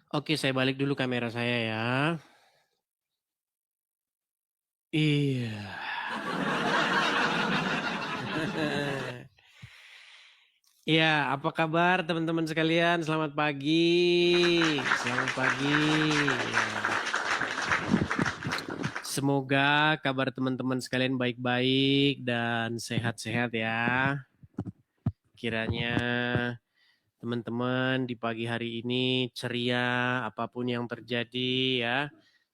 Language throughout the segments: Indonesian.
Oke, saya balik dulu kamera saya ya. Iya. Iya, apa kabar teman-teman sekalian? Selamat pagi. Selamat pagi. Ya. Semoga kabar teman-teman sekalian baik-baik dan sehat-sehat ya. Kiranya teman-teman di pagi hari ini ceria, apapun yang terjadi ya,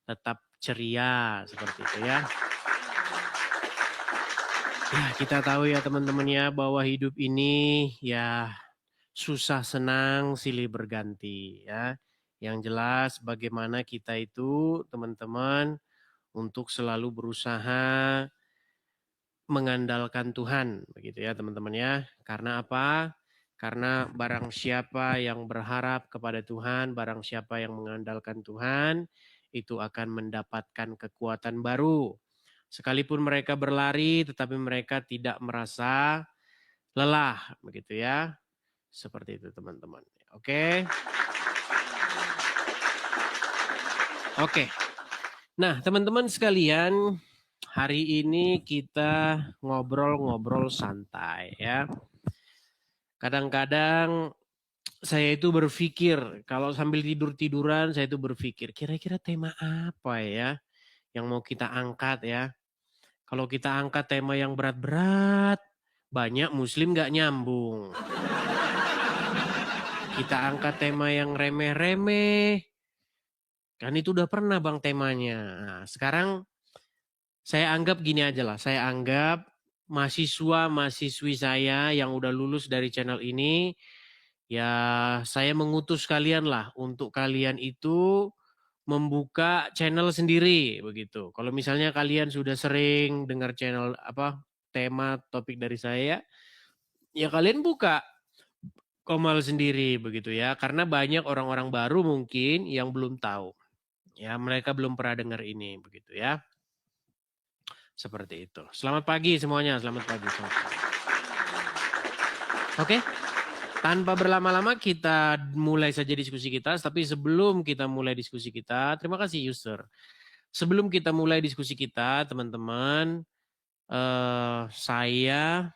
tetap ceria seperti itu ya. Ya, kita tahu ya teman-teman ya bahwa hidup ini ya susah senang silih berganti ya. Yang jelas bagaimana kita itu teman-teman untuk selalu berusaha mengandalkan Tuhan begitu ya teman-teman ya. Karena apa? Karena barang siapa yang berharap kepada Tuhan, barang siapa yang mengandalkan Tuhan, itu akan mendapatkan kekuatan baru. Sekalipun mereka berlari, tetapi mereka tidak merasa lelah, begitu ya. Seperti itu teman-teman. Oke. Oke. Nah, teman-teman sekalian, hari ini kita ngobrol-ngobrol santai ya. Kadang-kadang saya itu berpikir, kalau sambil tidur-tiduran saya itu berpikir, kira-kira tema apa ya yang mau kita angkat ya. Kalau kita angkat tema yang berat-berat, banyak muslim gak nyambung. Kita angkat tema yang remeh-remeh, kan itu udah pernah bang temanya. Nah, sekarang saya anggap gini aja lah, saya anggap mahasiswa-mahasiswi saya yang udah lulus dari channel ini, ya saya mengutus kalian lah untuk kalian itu membuka channel sendiri begitu. Kalau misalnya kalian sudah sering dengar channel apa tema topik dari saya, ya kalian buka Komal sendiri begitu ya. Karena banyak orang-orang baru mungkin yang belum tahu. Ya, mereka belum pernah dengar ini begitu ya. Seperti itu. Selamat pagi semuanya, selamat pagi. Selamat pagi. Oke. Tanpa berlama-lama kita mulai saja diskusi kita, tapi sebelum kita mulai diskusi kita, terima kasih user. Sebelum kita mulai diskusi kita, teman-teman, saya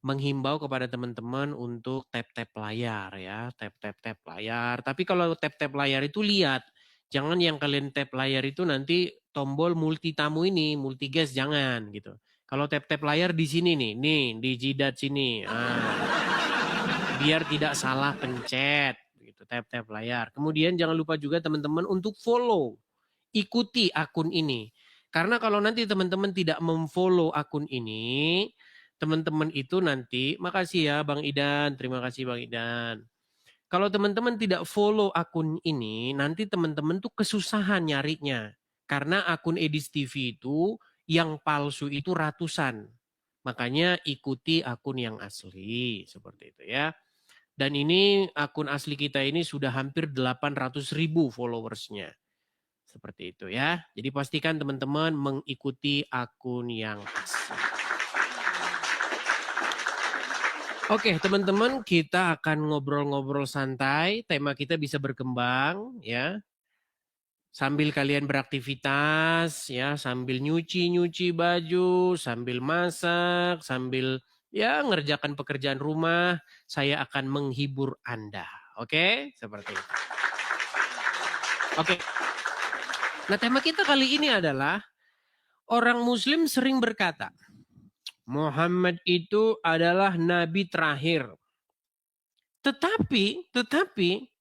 menghimbau kepada teman-teman untuk tap-tap layar ya, tap-tap layar. Tapi kalau tap-tap layar itu lihat, jangan yang kalian tap layar itu nanti tombol multi tamu ini, multi guest jangan gitu. Kalau tap-tap layar di sini nih di jidat sini. Biar tidak salah pencet gitu, tap-tap layar. Kemudian jangan lupa juga teman-teman untuk follow, ikuti akun ini. Karena kalau nanti teman-teman tidak memfollow akun ini, teman-teman itu nanti, makasih ya Bang Idan, terima kasih Bang Idan. Kalau teman-teman tidak follow akun ini, nanti teman-teman tuh kesusahan nyarinya. Karena akun Edis TV itu yang palsu itu ratusan. Makanya ikuti akun yang asli, seperti itu ya. Dan ini akun asli kita ini sudah hampir 800.000 followersnya. Seperti itu ya. Jadi pastikan teman-teman mengikuti akun yang asli. Oke teman-teman, kita akan ngobrol-ngobrol santai. Tema kita bisa berkembang ya. Sambil kalian beraktivitas ya, sambil nyuci baju, sambil masak, sambil ya ngerjakan pekerjaan rumah, saya akan menghibur Anda. Oke? Seperti itu. Oke. Nah, tema kita kali ini adalah orang muslim sering berkata, Muhammad itu adalah nabi terakhir. Tetapi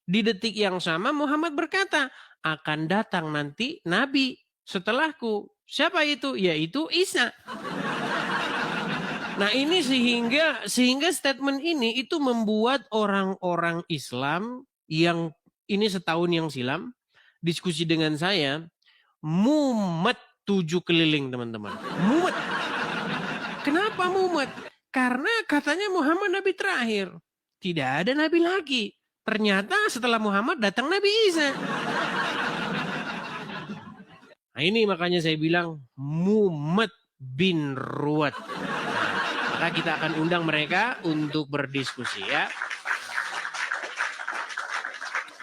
di detik yang sama Muhammad berkata, akan datang nanti nabi setelahku. Siapa itu? Yaitu Isa. Nah, ini sehingga statement ini itu membuat orang-orang Islam yang ini setahun yang silam diskusi dengan saya mumet 7 keliling teman-teman. Mumet. Kenapa mumet? Karena katanya Muhammad nabi terakhir. Tidak ada nabi lagi. Ternyata setelah Muhammad datang Nabi Isa. Nah ini makanya saya bilang mumet bin ruwet. Maka kita akan undang mereka untuk berdiskusi ya.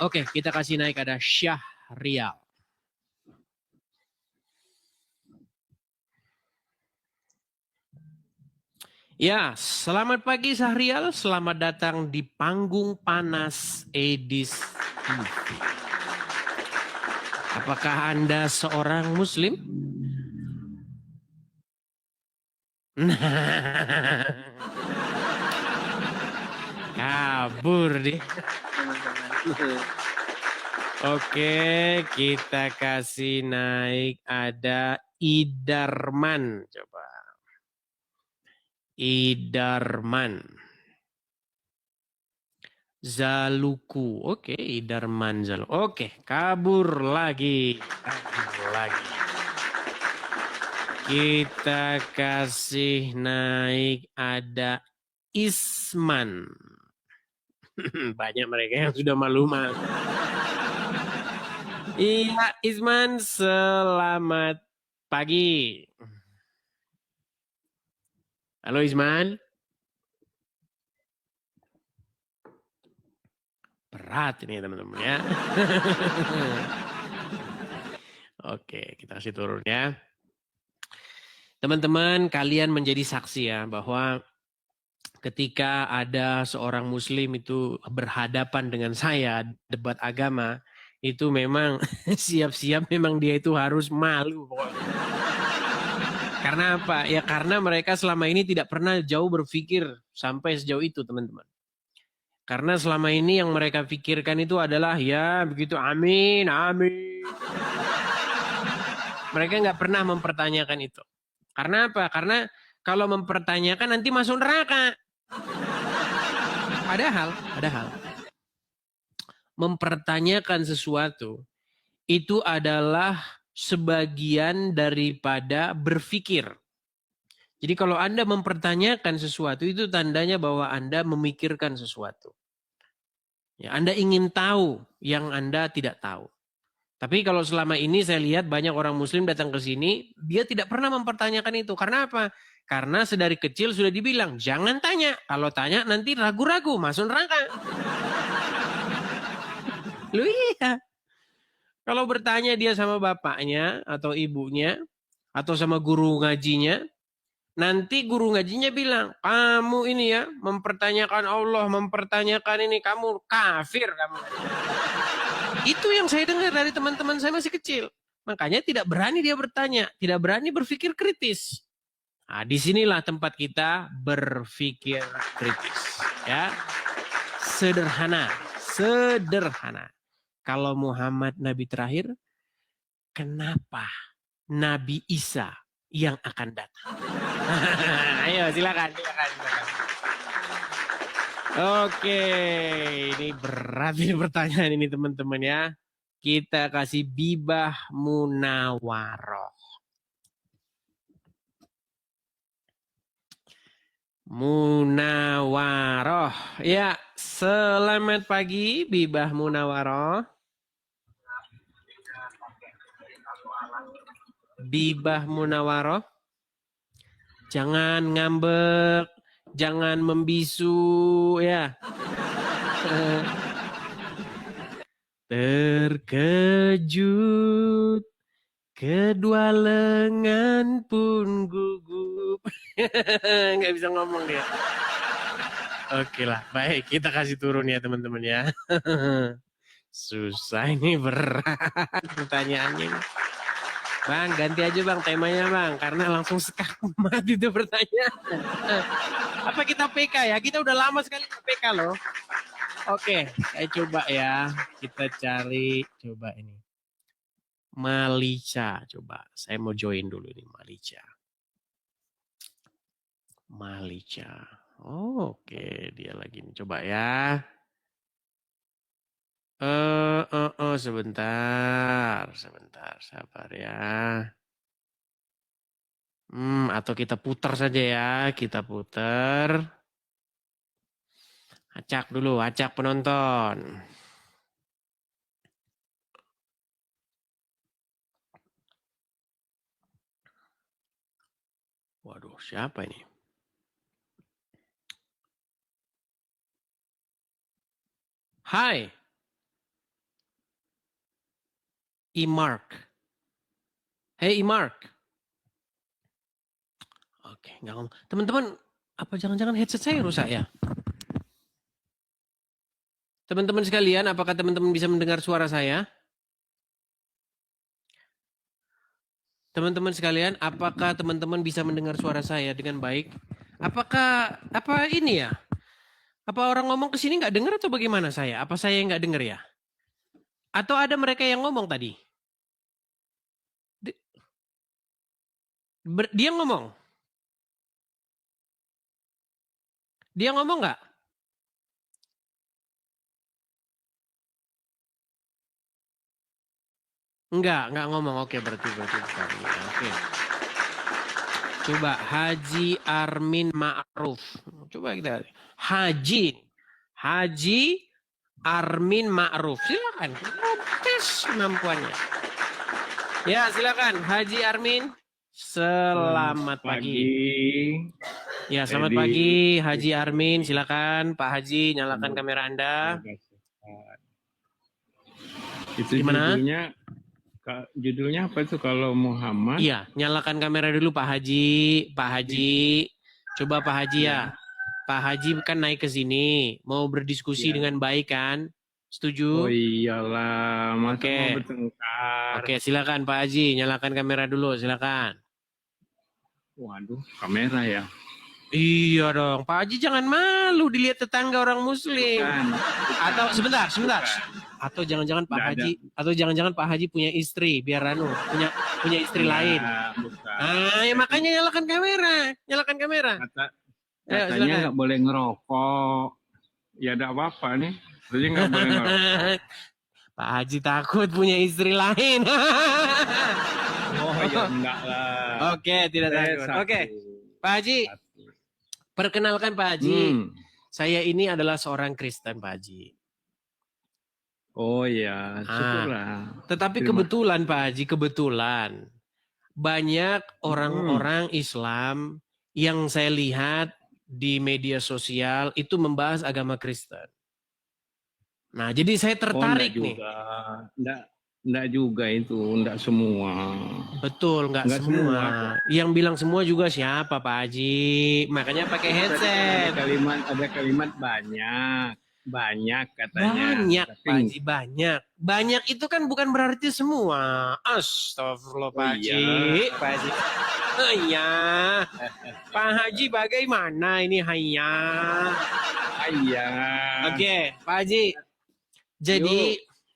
Oke, kita kasih naik ada Syahrial. Ya, selamat pagi Syahrial. Selamat datang di Panggung Panas Edis TV. Apakah Anda seorang Muslim? Kabur deh. Oke, kita kasih naik ada Idarman. Coba. Idarman. Zaluku. Oke, Idarman Zaluku. Oke, kabur lagi. Kabur lagi. Kita kasih naik ada Isman. Banyak mereka yang sudah malu-malu. Iya, Isman, selamat pagi. Halo Isman. Berat ini teman-teman ya. Oke, kita kasih turun ya. Teman-teman, kalian menjadi saksi ya bahwa ketika ada seorang muslim itu berhadapan dengan saya debat agama, itu memang siap-siap memang dia itu harus malu pokoknya. Karena apa? Ya karena mereka selama ini tidak pernah jauh berpikir sampai sejauh itu teman-teman. Karena selama ini yang mereka pikirkan itu adalah ya begitu amin, amin. Mereka nggak pernah mempertanyakan itu. Karena apa? Karena kalau mempertanyakan nanti masuk neraka. Padahal mempertanyakan sesuatu itu adalah sebagian daripada berpikir. Jadi kalau Anda mempertanyakan sesuatu itu tandanya bahwa Anda memikirkan sesuatu. Ya, Anda ingin tahu yang Anda tidak tahu. Tapi kalau selama ini saya lihat banyak orang muslim datang ke sini, dia tidak pernah mempertanyakan itu. Karena apa? Karena sedari kecil sudah dibilang, jangan tanya. Kalau tanya nanti ragu-ragu, masuk neraka. Lu iya. Kalau bertanya dia sama bapaknya atau ibunya, atau sama guru ngajinya, nanti guru ngajinya bilang, kamu ini ya mempertanyakan Allah, mempertanyakan ini, kamu kafir kamu. Itu yang saya dengar dari teman-teman saya masih kecil. Makanya tidak berani dia bertanya, tidak berani berpikir kritis. Nah, disinilah tempat kita berpikir kritis. Ya, sederhana. Kalau Muhammad Nabi terakhir, kenapa Nabi Isa yang akan datang? Ayo silakan. Oke, ini berat ini pertanyaan ini teman-teman ya. Kita kasih Bibah Munawaroh. Munawaroh. Ya, selamat pagi Bibah Munawaroh. Bibah Munawaroh. Jangan ngambek, jangan membisu ya. Terkejut, kedua lengan pun gugup. Nggak bisa ngomong dia. Oke lah, baik. Kita kasih turun ya teman-teman ya. Susah ini, berat pertanyaannya. Bang, ganti aja bang temanya bang. Karena langsung sekamat itu pertanyaan. Apa kita PK ya? Kita udah lama sekali PK loh. Oke, saya coba ya. Kita cari, coba ini. Malica, coba. Saya mau join dulu nih Malica. Oke, dia lagi nih. Coba ya. Sebentar, sabar ya. Atau kita putar saja ya, kita putar. Acak dulu, acak penonton. Waduh, siapa ini? Hai. Imark. Hey Imark. Oke, nggak ngomong. Teman-teman, apa jangan-jangan headset saya rusak ya? Teman-teman sekalian, apakah teman-teman bisa mendengar suara saya? Teman-teman sekalian, apakah teman-teman bisa mendengar suara saya dengan baik? Apakah apa ini ya? Apa orang ngomong ke sini nggak dengar atau bagaimana saya? Apa saya yang nggak dengar ya? Atau ada mereka yang ngomong tadi? Dia ngomong? Dia ngomong nggak? Nggak ngomong. Oke, berarti bukan. Oke. Coba Haji Armin Ma'ruf. Coba kita lihat. Haji Armin Ma'ruf. Silakan. Tes kemampuannya. Ya, silakan Haji Armin. Selamat pagi. Ya, selamat pagi Haji Armin. Silakan Pak Haji, nyalakan kamera Anda. Itu gimana? Judulnya apa itu kalau Muhammad? Iya, nyalakan kamera dulu Pak Haji. Pak Haji, coba Pak Haji ya. Pak Haji kan naik ke sini, mau berdiskusi dengan baik kan? Setuju? Oh iyalah, masa Oke. mau bertengkar. Oke, silakan Pak Haji, nyalakan kamera dulu, silakan. Waduh, kamera ya. Iya dong, Pak Haji jangan malu dilihat tetangga orang Muslim. Atau sebentar. Atau jangan-jangan Pak Haji, atau jangan-jangan Pak Haji punya istri, biar punya istri lain. Bukan. Ya makanya nyalakan kamera. Katanya nggak boleh ngerokok. Ya ada apa-apa nih. Jadi nggak boleh ngerokok. Pak Haji takut punya istri lain. Oh ya enggak lah. Oke, tidak takut. Oke, Pak Haji. Perkenalkan Pak Haji, saya ini adalah seorang Kristen Pak Haji. Oh ya, syukurlah. Tetapi kebetulan Pak Haji, banyak orang-orang Islam yang saya lihat di media sosial itu membahas agama Kristen. Nah, jadi saya tertarik nih. Enggak juga itu, enggak semua. Betul, enggak semua. Yang bilang semua juga siapa Pak Haji? Makanya pakai headset. Ada kalimat banyak katanya. Banyak Pak Haji, banyak. Banyak itu kan bukan berarti semua. Astagfirullah Pak Haji. Pak Haji. Iya. Pak Haji bagaimana ini hanya? Iya. Oke, Pak Haji.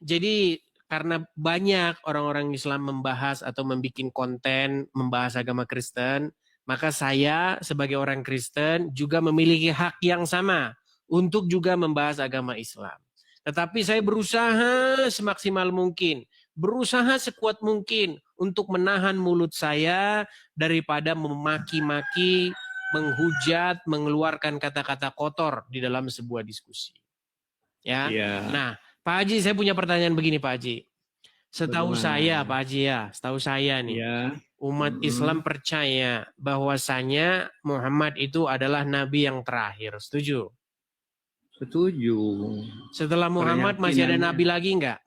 Jadi karena banyak orang-orang Islam membahas atau membuat konten membahas agama Kristen, maka saya sebagai orang Kristen juga memiliki hak yang sama untuk juga membahas agama Islam. Tetapi saya berusaha semaksimal mungkin, berusaha sekuat mungkin untuk menahan mulut saya daripada memaki-maki, menghujat, mengeluarkan kata-kata kotor di dalam sebuah diskusi. Ya. Nah, Pak Haji, saya punya pertanyaan begini Pak Haji. Setahu saya Pak Haji ya, setahu saya nih, umat Islam percaya bahwasanya Muhammad itu adalah nabi yang terakhir. Setuju? Setuju. Setelah Muhammad masih ada nabi lagi enggak?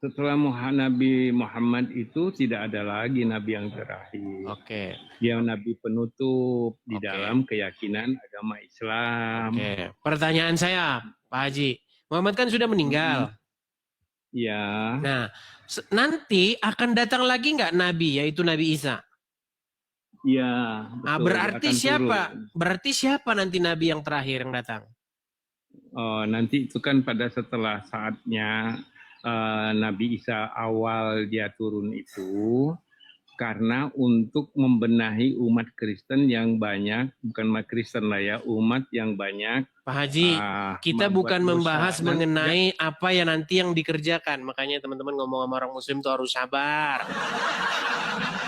Setelah Nabi Muhammad itu tidak ada lagi nabi yang terakhir. Oke. Dia nabi penutup di dalam keyakinan agama Islam. Oke. Pertanyaan saya, Pak Haji, Muhammad kan sudah meninggal. Iya. Nah, nanti akan datang lagi enggak nabi, yaitu Nabi Isa? Iya. Nah, berarti siapa? Berarti siapa nanti nabi yang terakhir yang datang? Oh, nanti itu kan pada setelah saatnya Nabi Isa awal dia turun itu karena untuk membenahi umat Kristen yang banyak, bukan umat Kristen lah ya, umat yang banyak. Pak Haji, kita bukan membahas mengenai apa yang nanti yang dikerjakan. Makanya teman-teman ngomong sama orang Muslim itu harus sabar.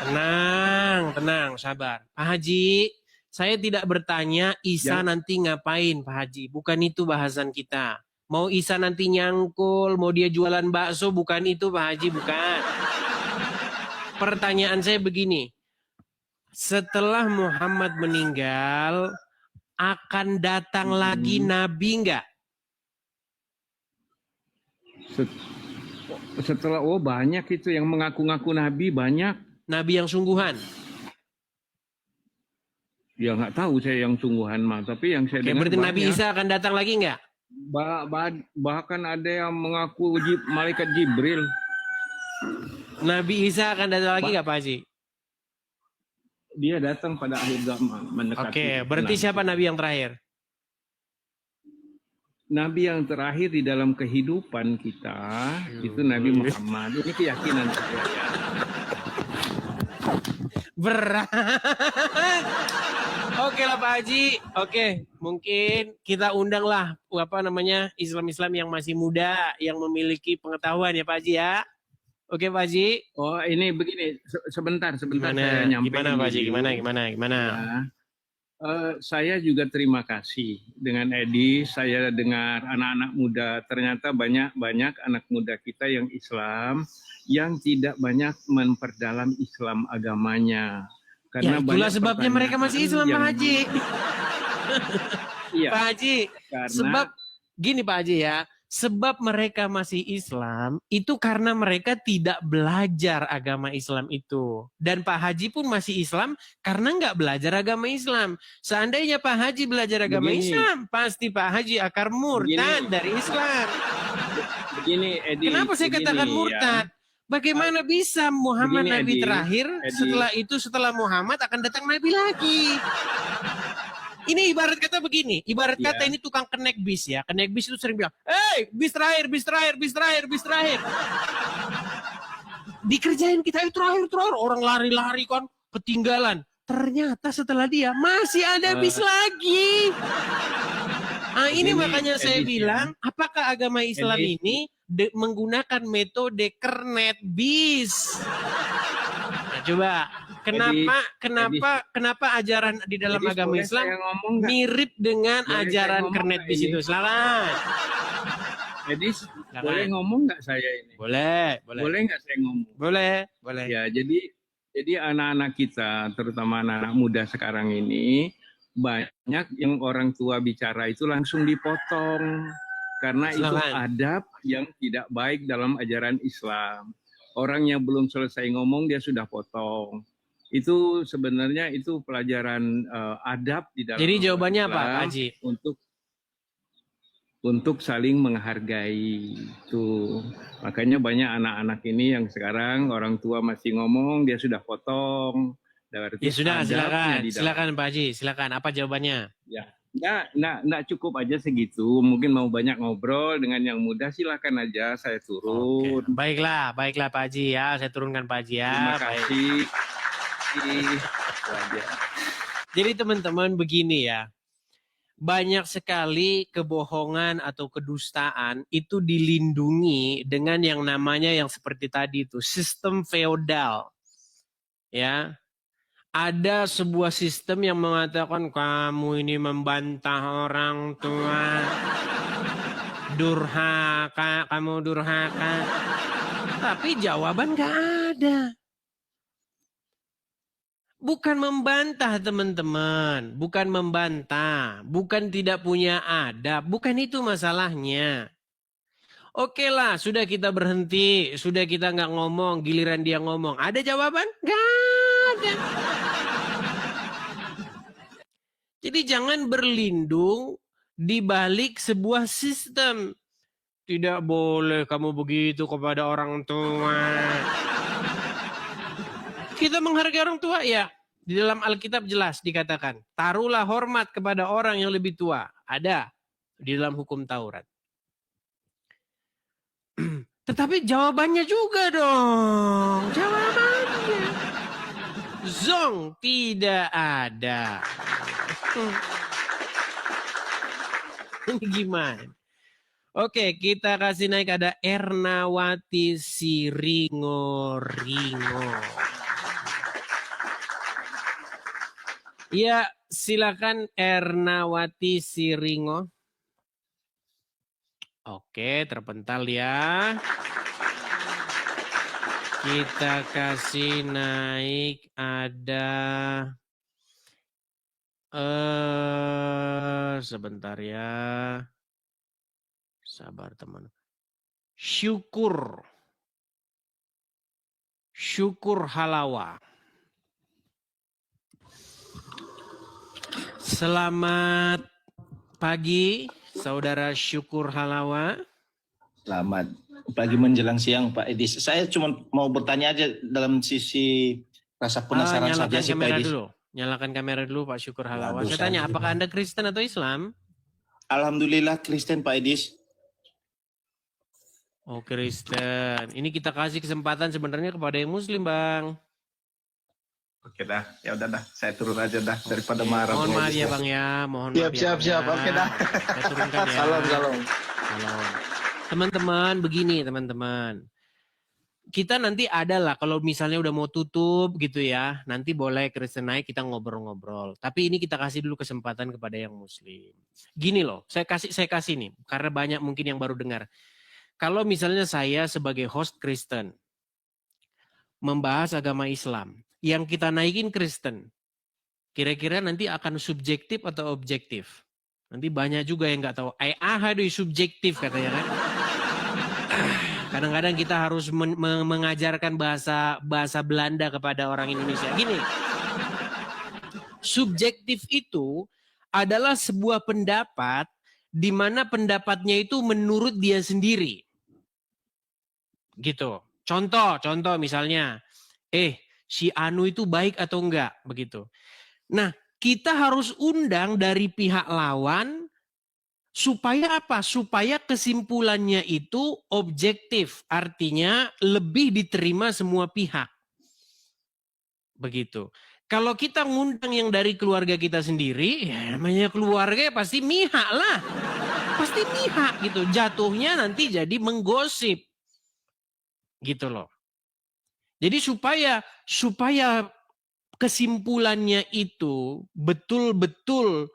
Tenang, sabar. Pak Haji, saya tidak bertanya Isa nanti ngapain Pak Haji. Bukan itu bahasan kita. Mau Isa nanti nyangkul, mau dia jualan bakso, bukan itu Pak Haji, bukan. Pertanyaan saya begini, setelah Muhammad meninggal, akan datang lagi nabi enggak? Setelah banyak itu yang mengaku-ngaku nabi, banyak. Nabi yang sungguhan. Ya nggak tahu saya yang sungguhan mah, tapi yang saya Oke, dengar berarti Nabi banyak. Isa akan datang lagi nggak? Bahkan ada yang mengaku malaikat Jibril. Nabi Isa akan datang lagi nggak Pak Haji? Dia datang pada akhir zaman mendekati. Oke, berarti siapa Nabi yang terakhir? Nabi yang terakhir di dalam kehidupan kita itu Nabi Muhammad. Ini keyakinan saya. Berat. Oke lah Pak Haji. Oke, mungkin kita undang lah Islam-Islam yang masih muda, yang memiliki pengetahuan ya Pak Haji ya. Oke Pak Haji. Oh ini begini, sebentar Gimana? saya nyampe. Gimana Pak Haji? Gimana? Ya. Saya juga terima kasih dengan Edi. Saya dengar anak-anak muda, ternyata banyak anak muda kita yang Islam yang tidak banyak memperdalam Islam agamanya. Karena ya, itulah sebabnya mereka masih Islam Pak Haji. Iya. Pak Haji, sebab gini Pak Haji ya, sebab mereka masih Islam itu karena mereka tidak belajar agama Islam itu. Dan Pak Haji pun masih Islam karena nggak belajar agama Islam. Seandainya Pak Haji belajar agama Islam, pasti Pak Haji akan murtad dari Islam. Begini, Edi. Kenapa saya katakan murtad? Ya. Bagaimana bisa Muhammad Nabi terakhir, setelah Muhammad akan datang Nabi lagi? Ini ibarat kata begini, ibarat kata ini tukang kenek bis ya. Kenek bis itu sering bilang, bis terakhir. Dikerjain kita itu terakhir. Orang lari-lari kan, ketinggalan. Ternyata setelah dia masih ada bis lagi. Nah ini makanya saya bilang, apakah agama Islam ini menggunakan metode kernet bis? Nah, coba. Kenapa ajaran di dalam agama Islam mirip dengan ajaran kernet bis itu? Silakan. Jadi boleh ngomong nggak saya ini? Boleh. Boleh nggak saya ngomong? Boleh. Ya, jadi anak-anak kita, terutama anak-anak muda sekarang ini, banyak yang orang tua bicara itu langsung dipotong. Karena itu adab yang tidak baik dalam ajaran Islam. Orang yang belum selesai ngomong, dia sudah potong. Itu sebenarnya itu pelajaran adab di dalam. Jadi jawabannya Islam, apa Pak Haji? Untuk saling menghargai itu. Makanya banyak anak-anak ini yang sekarang orang tua masih ngomong, dia sudah potong. Ya sudah, silakan Pak Haji, silakan. Apa jawabannya? Ya, nggak cukup aja segitu. Mungkin mau banyak ngobrol dengan yang muda, silakan aja saya turun. Oke. Baiklah Pak Haji ya, saya turunkan Pak Haji ya. Terima kasih. Jadi teman-teman begini ya, banyak sekali kebohongan atau kedustaan itu dilindungi dengan yang namanya yang seperti tadi itu sistem feodal. Ya, ada sebuah sistem yang mengatakan kamu ini membantah orang tua, durhaka, kamu durhaka. Tapi jawaban nggak ada. Bukan membantah teman-teman, bukan membantah, bukan tidak punya adab, bukan itu masalahnya. Oke lah, sudah kita berhenti, sudah kita nggak ngomong, giliran dia ngomong. Ada jawaban? Nggak ada. Jadi jangan berlindung di balik sebuah sistem. Tidak boleh kamu begitu kepada orang tua. Kita menghargai orang tua ya. Di dalam Alkitab jelas dikatakan, taruhlah hormat kepada orang yang lebih tua. Ada di dalam hukum Taurat. Tetapi jawabannya juga dong. Jawabannya. Zong tidak ada. Ini gimana? Oke, kita kasih naik ada Ernawati Siringo-ringo. Ya, silakan Ernawati Siringo. Oke, terpental ya. Kita kasih naik ada sebentar ya. Sabar teman. Syukur. Syukur Halawa. Selamat pagi, Saudara Syukur Halawa. Selamat pagi menjelang siang, Pak Edis. Saya cuma mau bertanya aja dalam sisi rasa penasaran saja sih, Pak Edis. Nyalakan kamera dulu, Pak Syukur Halawa. Waduh, Saya tanya, apakah Anda Kristen atau Islam? Alhamdulillah Kristen, Pak Edis. Oh, Kristen. Ini kita kasih kesempatan sebenarnya kepada yang Muslim, Bang. Oke dah, ya udah dah, saya turun aja dah daripada marah. Mohon maaf ya, Bang ya. Mohon maaf ya. Siap. Oke dah. Saya turunkan ya. Salam. Teman-teman, begini teman-teman. Kita nanti adalah kalau misalnya udah mau tutup gitu ya, nanti boleh Kristen naik kita ngobrol-ngobrol. Tapi ini kita kasih dulu kesempatan kepada yang Muslim. Gini loh, saya kasih nih, karena banyak mungkin yang baru dengar. Kalau misalnya saya sebagai host Kristen membahas agama Islam, yang kita naikin Kristen, kira-kira nanti akan subjektif atau objektif? Nanti banyak juga yang nggak tahu. Aduh subjektif katanya kan. Kadang-kadang kita harus mengajarkan bahasa Belanda kepada orang Indonesia. Gini, subjektif itu adalah sebuah pendapat di mana pendapatnya itu menurut dia sendiri. Gitu. Contoh misalnya, si Anu itu baik atau enggak, begitu. Nah, kita harus undang dari pihak lawan. Supaya apa? Supaya kesimpulannya itu objektif. Artinya lebih diterima semua pihak. Begitu. Kalau kita ngundang yang dari keluarga kita sendiri, ya namanya keluarga ya pasti mihak lah. Pasti mihak gitu. Jatuhnya nanti jadi menggosip. Gitu loh. Jadi supaya kesimpulannya itu betul-betul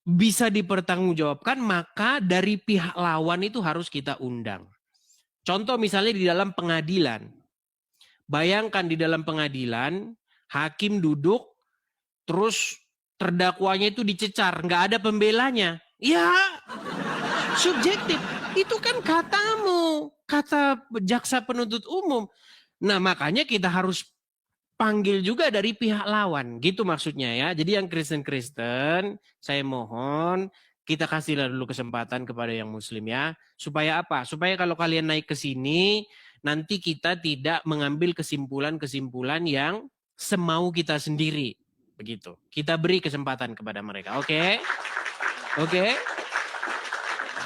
bisa dipertanggungjawabkan, maka dari pihak lawan itu harus kita undang. Contoh misalnya di dalam pengadilan. Bayangkan di dalam pengadilan, hakim duduk, terus terdakwanya itu dicecar, nggak ada pembelanya. Ya, subjektif. Itu kan katamu, kata jaksa penuntut umum. Nah, makanya kita harus panggil juga dari pihak lawan, gitu maksudnya ya. Jadi yang Kristen-Kristen, saya mohon kita kasihlah dulu kesempatan kepada yang Muslim ya. Supaya apa? Supaya kalau kalian naik ke sini, nanti kita tidak mengambil kesimpulan-kesimpulan yang semau kita sendiri. Begitu. Kita beri kesempatan kepada mereka. Oke? Oke?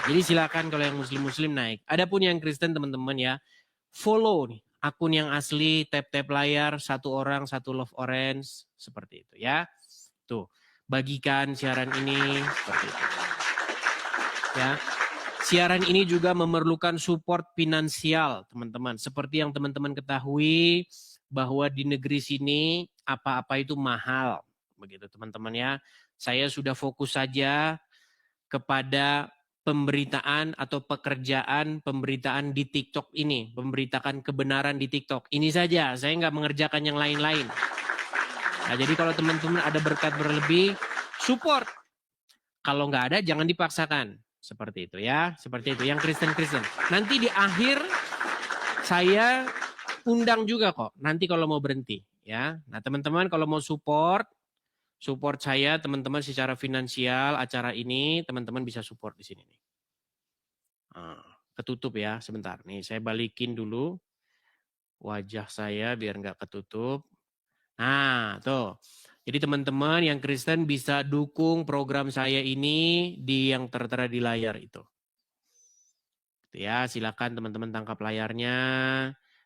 Jadi silakan kalau yang Muslim-Muslim naik. Adapun yang Kristen teman-teman ya, follow nih. Akun yang asli, tap-tap layar, satu orang, satu love orange, seperti itu ya. Tuh, bagikan siaran ini, seperti itu. Ya, siaran ini juga memerlukan support finansial, teman-teman. Seperti yang teman-teman ketahui, bahwa di negeri sini, apa-apa itu mahal. Begitu teman-teman ya. Saya sudah fokus saja kepada pemberitaan atau pemberitaan di TikTok ini, memberitakan kebenaran di TikTok. Ini saja, saya nggak mengerjakan yang lain-lain. Nah, jadi kalau teman-teman ada berkat berlebih, support. Kalau nggak ada, jangan dipaksakan. Seperti itu ya, seperti itu. Yang Kristen-Kristen. Nanti di akhir, saya undang juga kok, nanti kalau mau berhenti. Ya. Nah teman-teman kalau mau support saya teman-teman secara finansial acara ini teman-teman bisa support di sini nih. Ketutup ya sebentar nih saya balikin dulu wajah saya biar nggak ketutup. Nah tuh jadi teman-teman yang Kristen bisa dukung program saya ini di yang tertera di layar itu. Ya silakan teman-teman tangkap layarnya.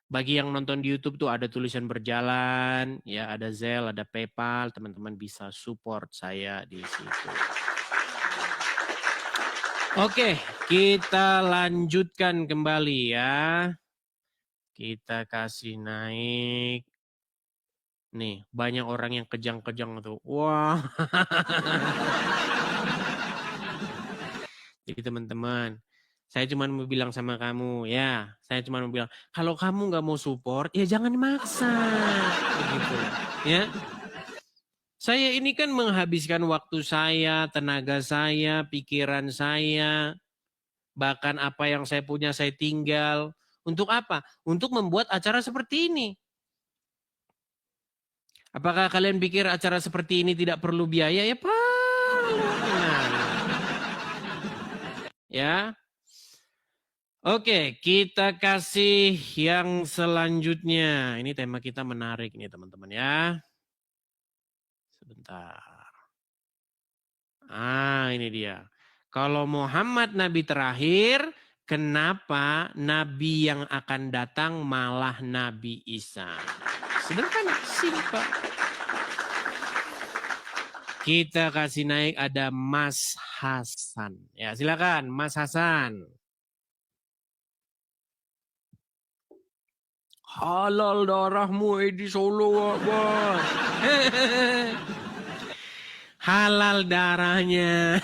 Bagi yang nonton di YouTube tuh ada tulisan berjalan, ya ada Zelle, ada PayPal, teman-teman bisa support saya di situ. Oke, kita lanjutkan kembali ya. Kita kasih naik. Nih, banyak orang yang kejang-kejang tuh. Wah. Jadi teman-teman, saya cuma mau bilang sama kamu ya, saya cuma mau bilang kalau kamu nggak mau support ya jangan maksa, begitu ya. Saya ini kan menghabiskan waktu saya, tenaga saya, pikiran saya, bahkan apa yang saya punya saya tinggal untuk apa? Untuk membuat acara seperti ini. Apakah kalian pikir acara seperti ini tidak perlu biaya? Ya perlu. Ya. Oke, kita kasih yang selanjutnya. Ini tema kita menarik nih teman-teman ya. Sebentar. Ini dia. Kalau Muhammad Nabi terakhir, kenapa Nabi yang akan datang malah Nabi Isa? Sederhana, simpel. Kita kasih naik ada Mas Hasan. Ya silakan Mas Hasan. Halal darahmu di Solo, Bos. Halal darahnya.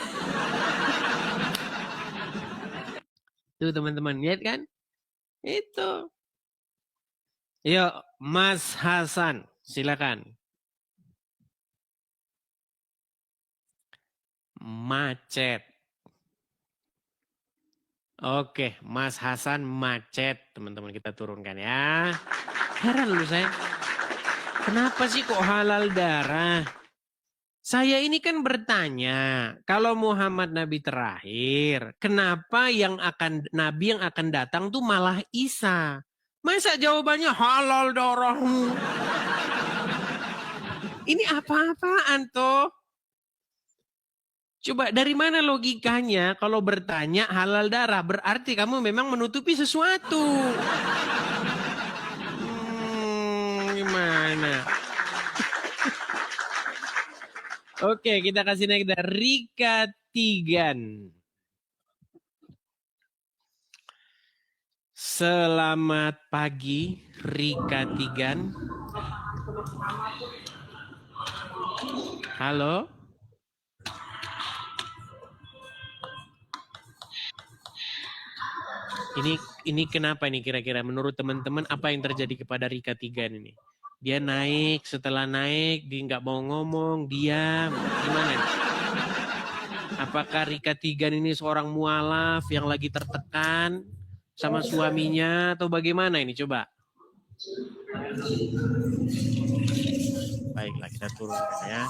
Tuh teman-teman, lihat kan? Itu. Yuk, Mas Hasan, silakan. Macet. Oke, Mas Hasan macet, teman-teman kita turunkan ya. Heran lu saya. Kenapa sih kok halal darah? Saya ini kan bertanya, kalau Muhammad Nabi terakhir, kenapa Nabi yang akan datang tuh malah Isa? Masa jawabannya halal darahmu? Ini apa-apaan toh? Coba dari mana logikanya kalau bertanya halal darah? Berarti kamu memang menutupi sesuatu. Gimana? Oke, kita kasih naik dari Rika Tigan. Selamat pagi, Rika Tigan. Halo. Ini kenapa ini kira-kira menurut teman-teman apa yang terjadi kepada Rika Tigan ini? Dia naik, setelah naik dia nggak mau ngomong, diam. Gimana? Apakah Rika Tigan ini seorang mualaf yang lagi tertekan sama suaminya atau bagaimana ini? Coba. Baiklah, kita turunkan ya.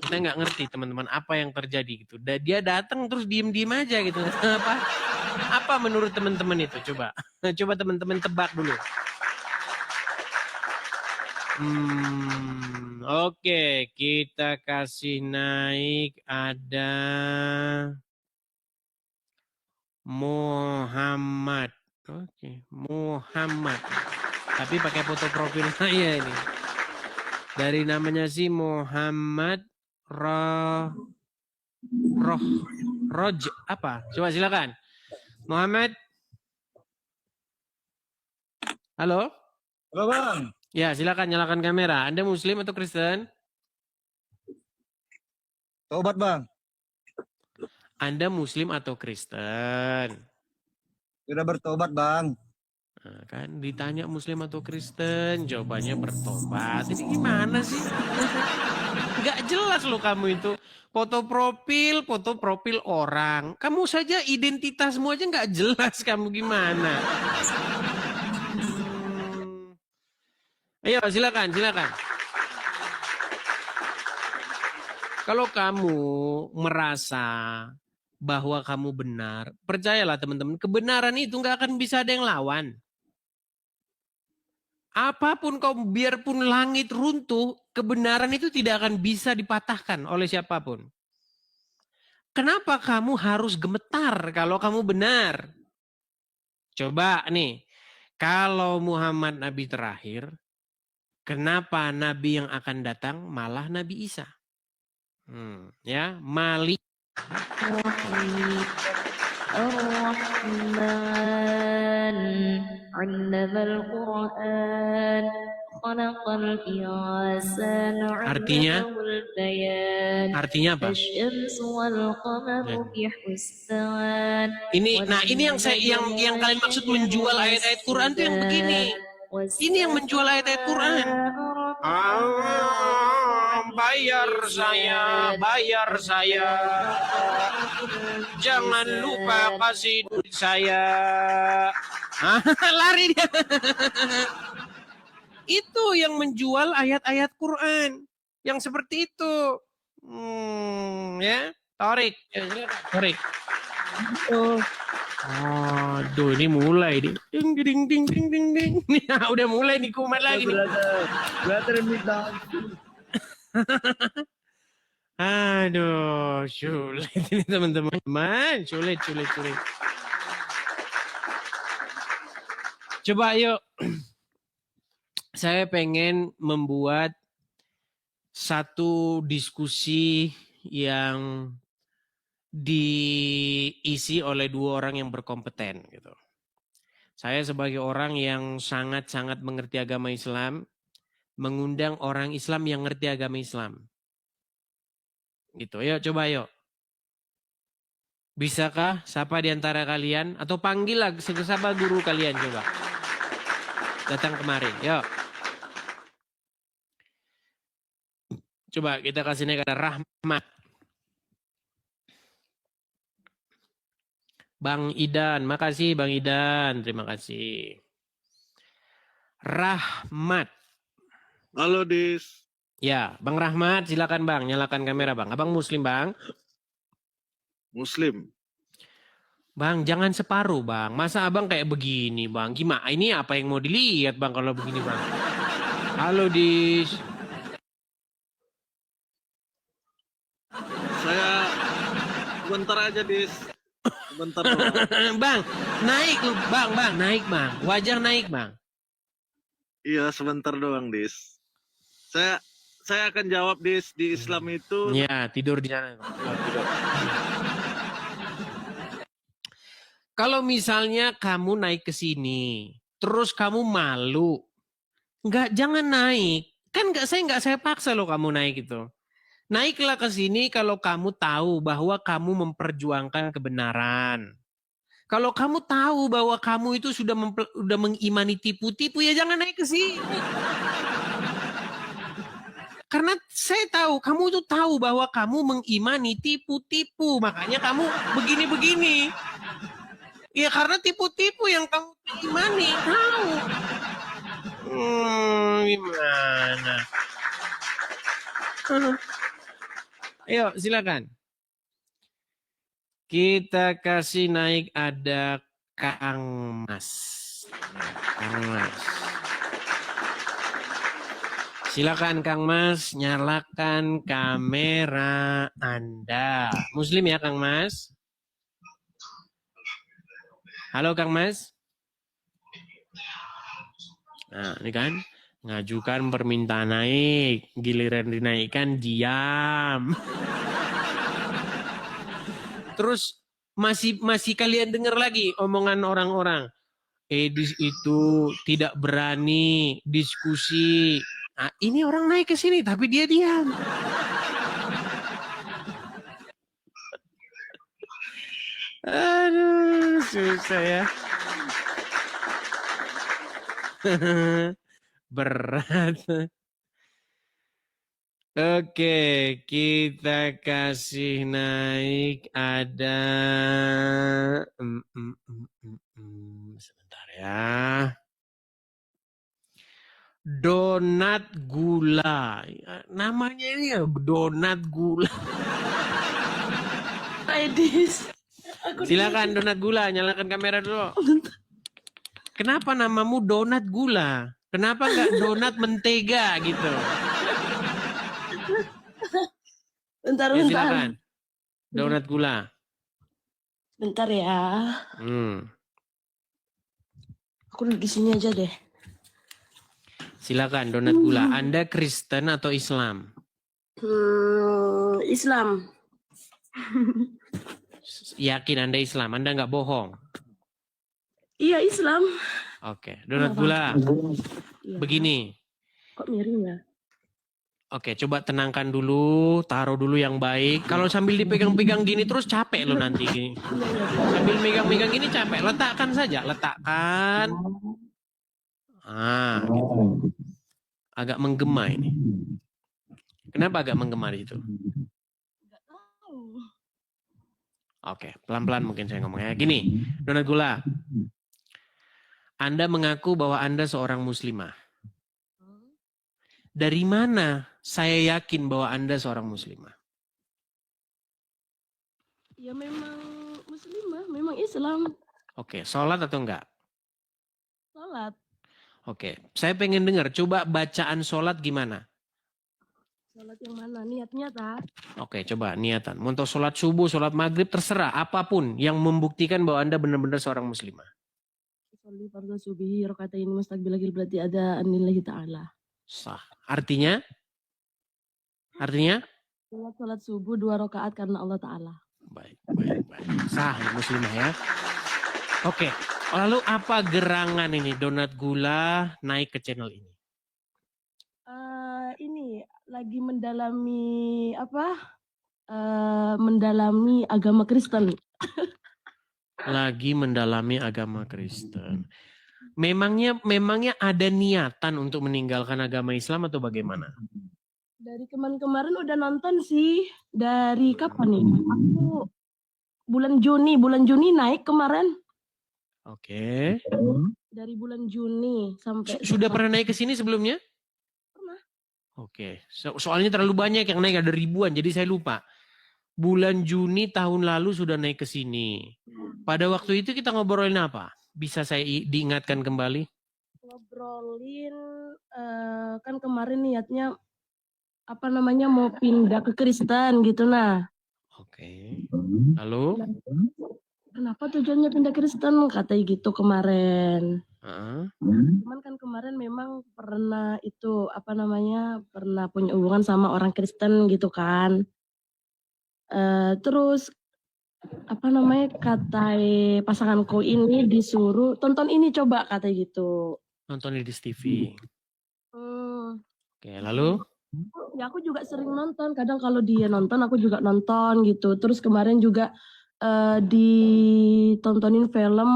Kita nggak ngerti teman-teman apa yang terjadi gitu. Dia datang terus diem-diem aja gitu. Apa menurut teman-teman itu? Coba teman-teman tebak dulu. Oke, kita kasih naik ada Muhammad. Oke, Muhammad. Tapi pakai foto profil saya ini. Dari namanya sih Muhammad Roj apa? Coba silakan. Muhammad. Halo? Halo Bang. Ya, silakan nyalakan kamera. Anda Muslim atau Kristen? Tobat Bang. Anda Muslim atau Kristen? Sudah bertobat Bang. Nah, kan ditanya Muslim atau Kristen, jawabannya bertobat. Ini gimana sih? Gak jelas loh kamu itu. Foto profil orang. Kamu saja identitasmu aja gak jelas kamu gimana. Ayo silakan. Kalau kamu merasa bahwa kamu benar, percayalah teman-teman, kebenaran itu gak akan bisa ada yang lawan. Apapun biarpun langit runtuh, kebenaran itu tidak akan bisa dipatahkan oleh siapapun. Kenapa kamu harus gemetar kalau kamu benar? Coba nih, kalau Muhammad Nabi terakhir, kenapa Nabi yang akan datang malah Nabi Isa? Ya, Malik. Ar-Rahman 'allamal Qur'an khalaqal insana 'allamahul bayan. Artinya apa? Asy-syamsu wal qamaru bi husban. Ini yang kalian maksud menjual ayat-ayat Quran itu yang begini. Ini yang menjual ayat-ayat Quran. Bayar saya. Jangan lupa kasih duit saya. Lari dia. Itu yang menjual ayat-ayat Quran. Yang seperti itu. Ya, Torik. Ya, Torik. Oh, Aduh, ini mulai nih. Ding ding ding ding ding ding. Udah mulai nih kumat lagi nih. Brother minta. Aduh, sulit ini teman-teman. Sulit. Coba yuk. Saya pengen membuat satu diskusi yang diisi oleh dua orang yang berkompeten gitu. Saya sebagai orang yang sangat-sangat mengerti agama Islam, mengundang orang Islam yang ngerti agama Islam. Gitu. Yuk coba yuk. Bisakah siapa di antara kalian atau panggil lah siapa guru kalian coba. Datang kemari. Yuk. Coba kita kasih naik ada Rahmat. Bang Idan, makasih Bang Idan, terima kasih. Rahmat. Halo Dis. Ya, Bang Rahmat, silakan Bang, nyalakan kamera Bang. Abang Muslim Bang. Muslim. Bang, jangan separuh Bang. Masa abang kayak begini Bang? Gimana? Ini apa yang mau dilihat Bang kalau begini Bang? Halo Dis. Saya sebentar aja Dis. Sebentar doang. Bang, naik lu Bang, naik Bang. Wajar naik Bang. Iya, sebentar doang Dis. Saya akan jawab Dis, di Islam itu. Ya, tidur di sana. Tidur. Kalau misalnya kamu naik ke sini, terus kamu malu, jangan naik. Kan saya paksa loh kamu naik itu. Naiklah ke sini kalau kamu tahu bahwa kamu memperjuangkan kebenaran. Kalau kamu tahu bahwa kamu itu sudah mengimani tipu-tipu, ya jangan naik ke sini. Karena saya tahu, kamu itu tahu bahwa kamu mengimani tipu-tipu. Makanya kamu begini-begini. Ya karena tipu-tipu yang kamu imani. Tahu. Gimana? Ayo silakan. Kita kasih naik ada Kang Mas. Kang Mas. Silakan Kang Mas, nyalakan kamera Anda. Muslim ya Kang Mas? Halo Kang Mas. Nah, ini kan ngajukan permintaan naik, giliran dinaikkan diam. Terus masih kalian dengar lagi omongan orang-orang. Edis itu tidak berani diskusi. Nah, ini orang naik ke sini tapi dia diam. Aduh, susah ya. Berat. Oke, kita kasih naik ada sebentar ya. Donat gula. Namanya ini ya donat gula. Edis. Silakan donat gula, nyalakan kamera dulu. Kenapa namamu donat gula? Kenapa nggak donat mentega gitu? Bentar. Ya, silakan. Donat gula. Bentar ya. Aku di sini aja deh. Silakan donat gula. Anda Kristen atau Islam? Islam. Yakin Anda Islam? Anda nggak bohong? Iya Islam. Oke, donat gula. Begini. Kok miring ya? Oke, coba tenangkan dulu, taruh dulu yang baik. Kalau sambil dipegang-pegang gini terus capek lo nanti gini. Sambil megang-megang gini capek. Letakkan saja, letakkan. Gitu. Agak menggema ini. Kenapa agak menggema di situ? Oke, pelan-pelan mungkin saya ngomongnya. Gini, donat gula. Anda mengaku bahwa Anda seorang muslimah. Dari mana saya yakin bahwa Anda seorang muslimah? Ya memang muslimah, memang Islam. Oke, sholat atau enggak? Salat. Oke, saya pengen dengar. Coba bacaan sholat gimana? Salat yang mana? Niatnya tak? Oke, coba niatan. Untuk sholat subuh, sholat maghrib, terserah. Apapun yang membuktikan bahwa Anda benar-benar seorang muslimah. Sholli fardhu subuhi rakaatain mustaqbilal berarti ada anillahi ta'ala. Sah. Artinya? Artinya? Salat subuh 2 rakaat karena Allah Ta'ala. Baik. Sah ya, muslimah ya. Oke, lalu apa gerangan ini donat gula naik ke channel ini? Ini lagi mendalami mendalami agama Kristen. Lagi mendalami agama Kristen. Memangnya ada niatan untuk meninggalkan agama Islam atau bagaimana? Dari kemarin udah nonton sih. Dari kapan nih? Aku bulan Juni naik kemarin. Oke. Dari bulan Juni sampai Sudah pernah naik ke sini sebelumnya? Pernah. Oke. Soalnya terlalu banyak yang naik, ada ribuan, jadi saya lupa. Bulan Juni tahun lalu sudah naik ke sini. Pada waktu itu kita ngobrolin apa? Bisa saya diingatkan kembali? ngobrolin kan kemarin niatnya mau pindah ke Kristen gitu nah. Oke. Lalu? Kenapa tujuannya pindah Kristen? Katanya gitu kemarin. Cuman kan kemarin memang pernah pernah punya hubungan sama orang Kristen gitu kan. Terus katai pasanganku ini disuruh tonton ini coba katanya gitu. Nonton di TV. Hmm, Oke, lalu? Ya aku juga sering nonton. Kadang kalau dia nonton aku juga nonton gitu. Terus kemarin juga ditontonin film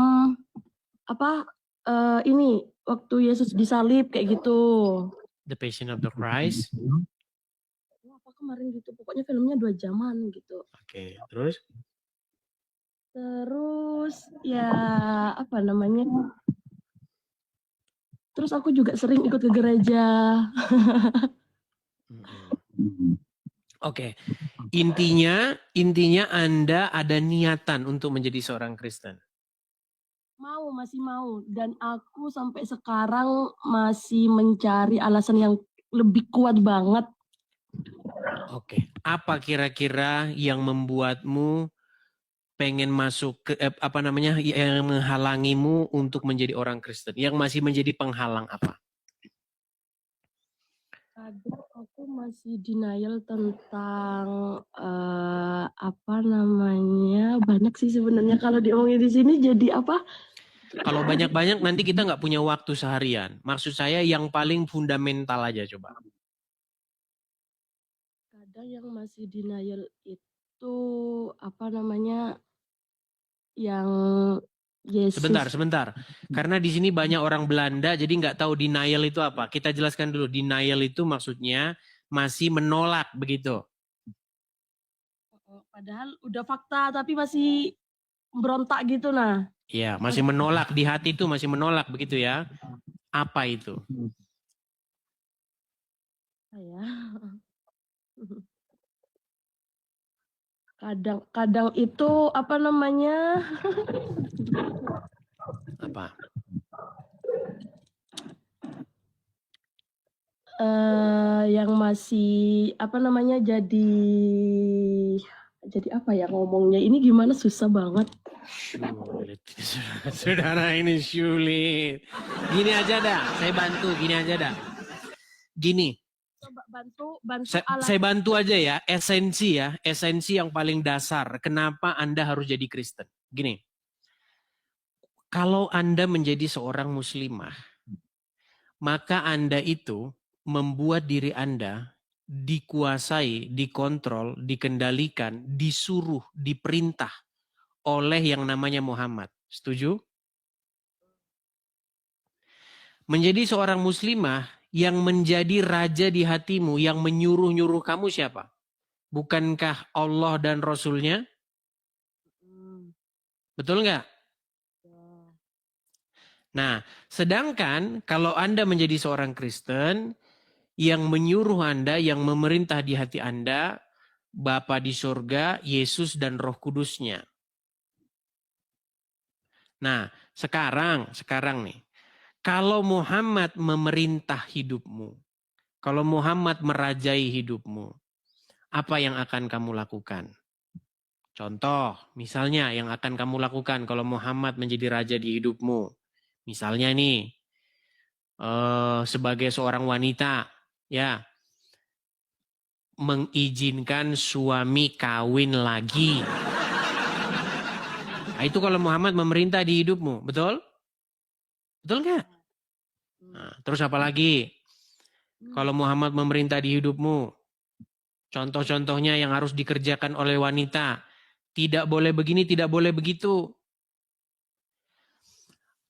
ini waktu Yesus disalib kayak gitu. The Passion of the Christ. Apa kemarin gitu. Pokoknya filmnya 2 jaman gitu. Oke, terus? Terus ya terus aku juga sering ikut ke gereja. Oke. Intinya Anda ada niatan untuk menjadi seorang Kristen. Masih mau. Dan aku sampai sekarang masih mencari alasan yang lebih kuat banget. Oke. Apa kira-kira yang membuatmu pengen masuk ke yang menghalangimu untuk menjadi orang Kristen? Yang masih menjadi penghalang apa? Kadang aku masih denial tentang banyak sih sebenarnya kalau diomongin di sini jadi apa? Kalau banyak-banyak nanti kita nggak punya waktu seharian. Maksud saya yang paling fundamental aja coba. Kadang yang masih denial itu yang Yesus. Sebentar. Karena di sini banyak orang Belanda, jadi nggak tahu denial itu apa. Kita jelaskan dulu. Denial itu maksudnya masih menolak, begitu. Padahal udah fakta, tapi masih berontak gitu nah. Iya, masih menolak. Di hati itu masih menolak, begitu ya. Apa itu? Kadang itu apa? Yang masih jadi apa ya ngomongnya ini gimana susah banget. Sulit. Saudara ini sulit. Gini aja dah, saya bantu. Gini. Coba bantu saya bantu aja ya, esensi yang paling dasar. Kenapa Anda harus jadi Kristen? Gini, kalau Anda menjadi seorang muslimah, maka Anda itu membuat diri Anda dikuasai, dikontrol, dikendalikan, disuruh, diperintah oleh yang namanya Muhammad. Setuju? Menjadi seorang muslimah yang menjadi raja di hatimu, yang menyuruh-nyuruh kamu siapa? Bukankah Allah dan Rasulnya? Betul nggak? Nah, sedangkan kalau Anda menjadi seorang Kristen, yang menyuruh Anda, yang memerintah di hati Anda, Bapa di surga, Yesus dan Roh Kudusnya. Nah, sekarang nih, kalau Muhammad memerintah hidupmu, kalau Muhammad merajai hidupmu, apa yang akan kamu lakukan? Contoh, misalnya yang akan kamu lakukan kalau Muhammad menjadi raja di hidupmu. Misalnya nih, sebagai seorang wanita, ya, mengizinkan suami kawin lagi. Nah, itu kalau Muhammad memerintah di hidupmu, betul? Betul nggak? Nah, terus apa lagi? Kalau Muhammad memerintah di hidupmu, contoh-contohnya yang harus dikerjakan oleh wanita. Tidak boleh begini, tidak boleh begitu.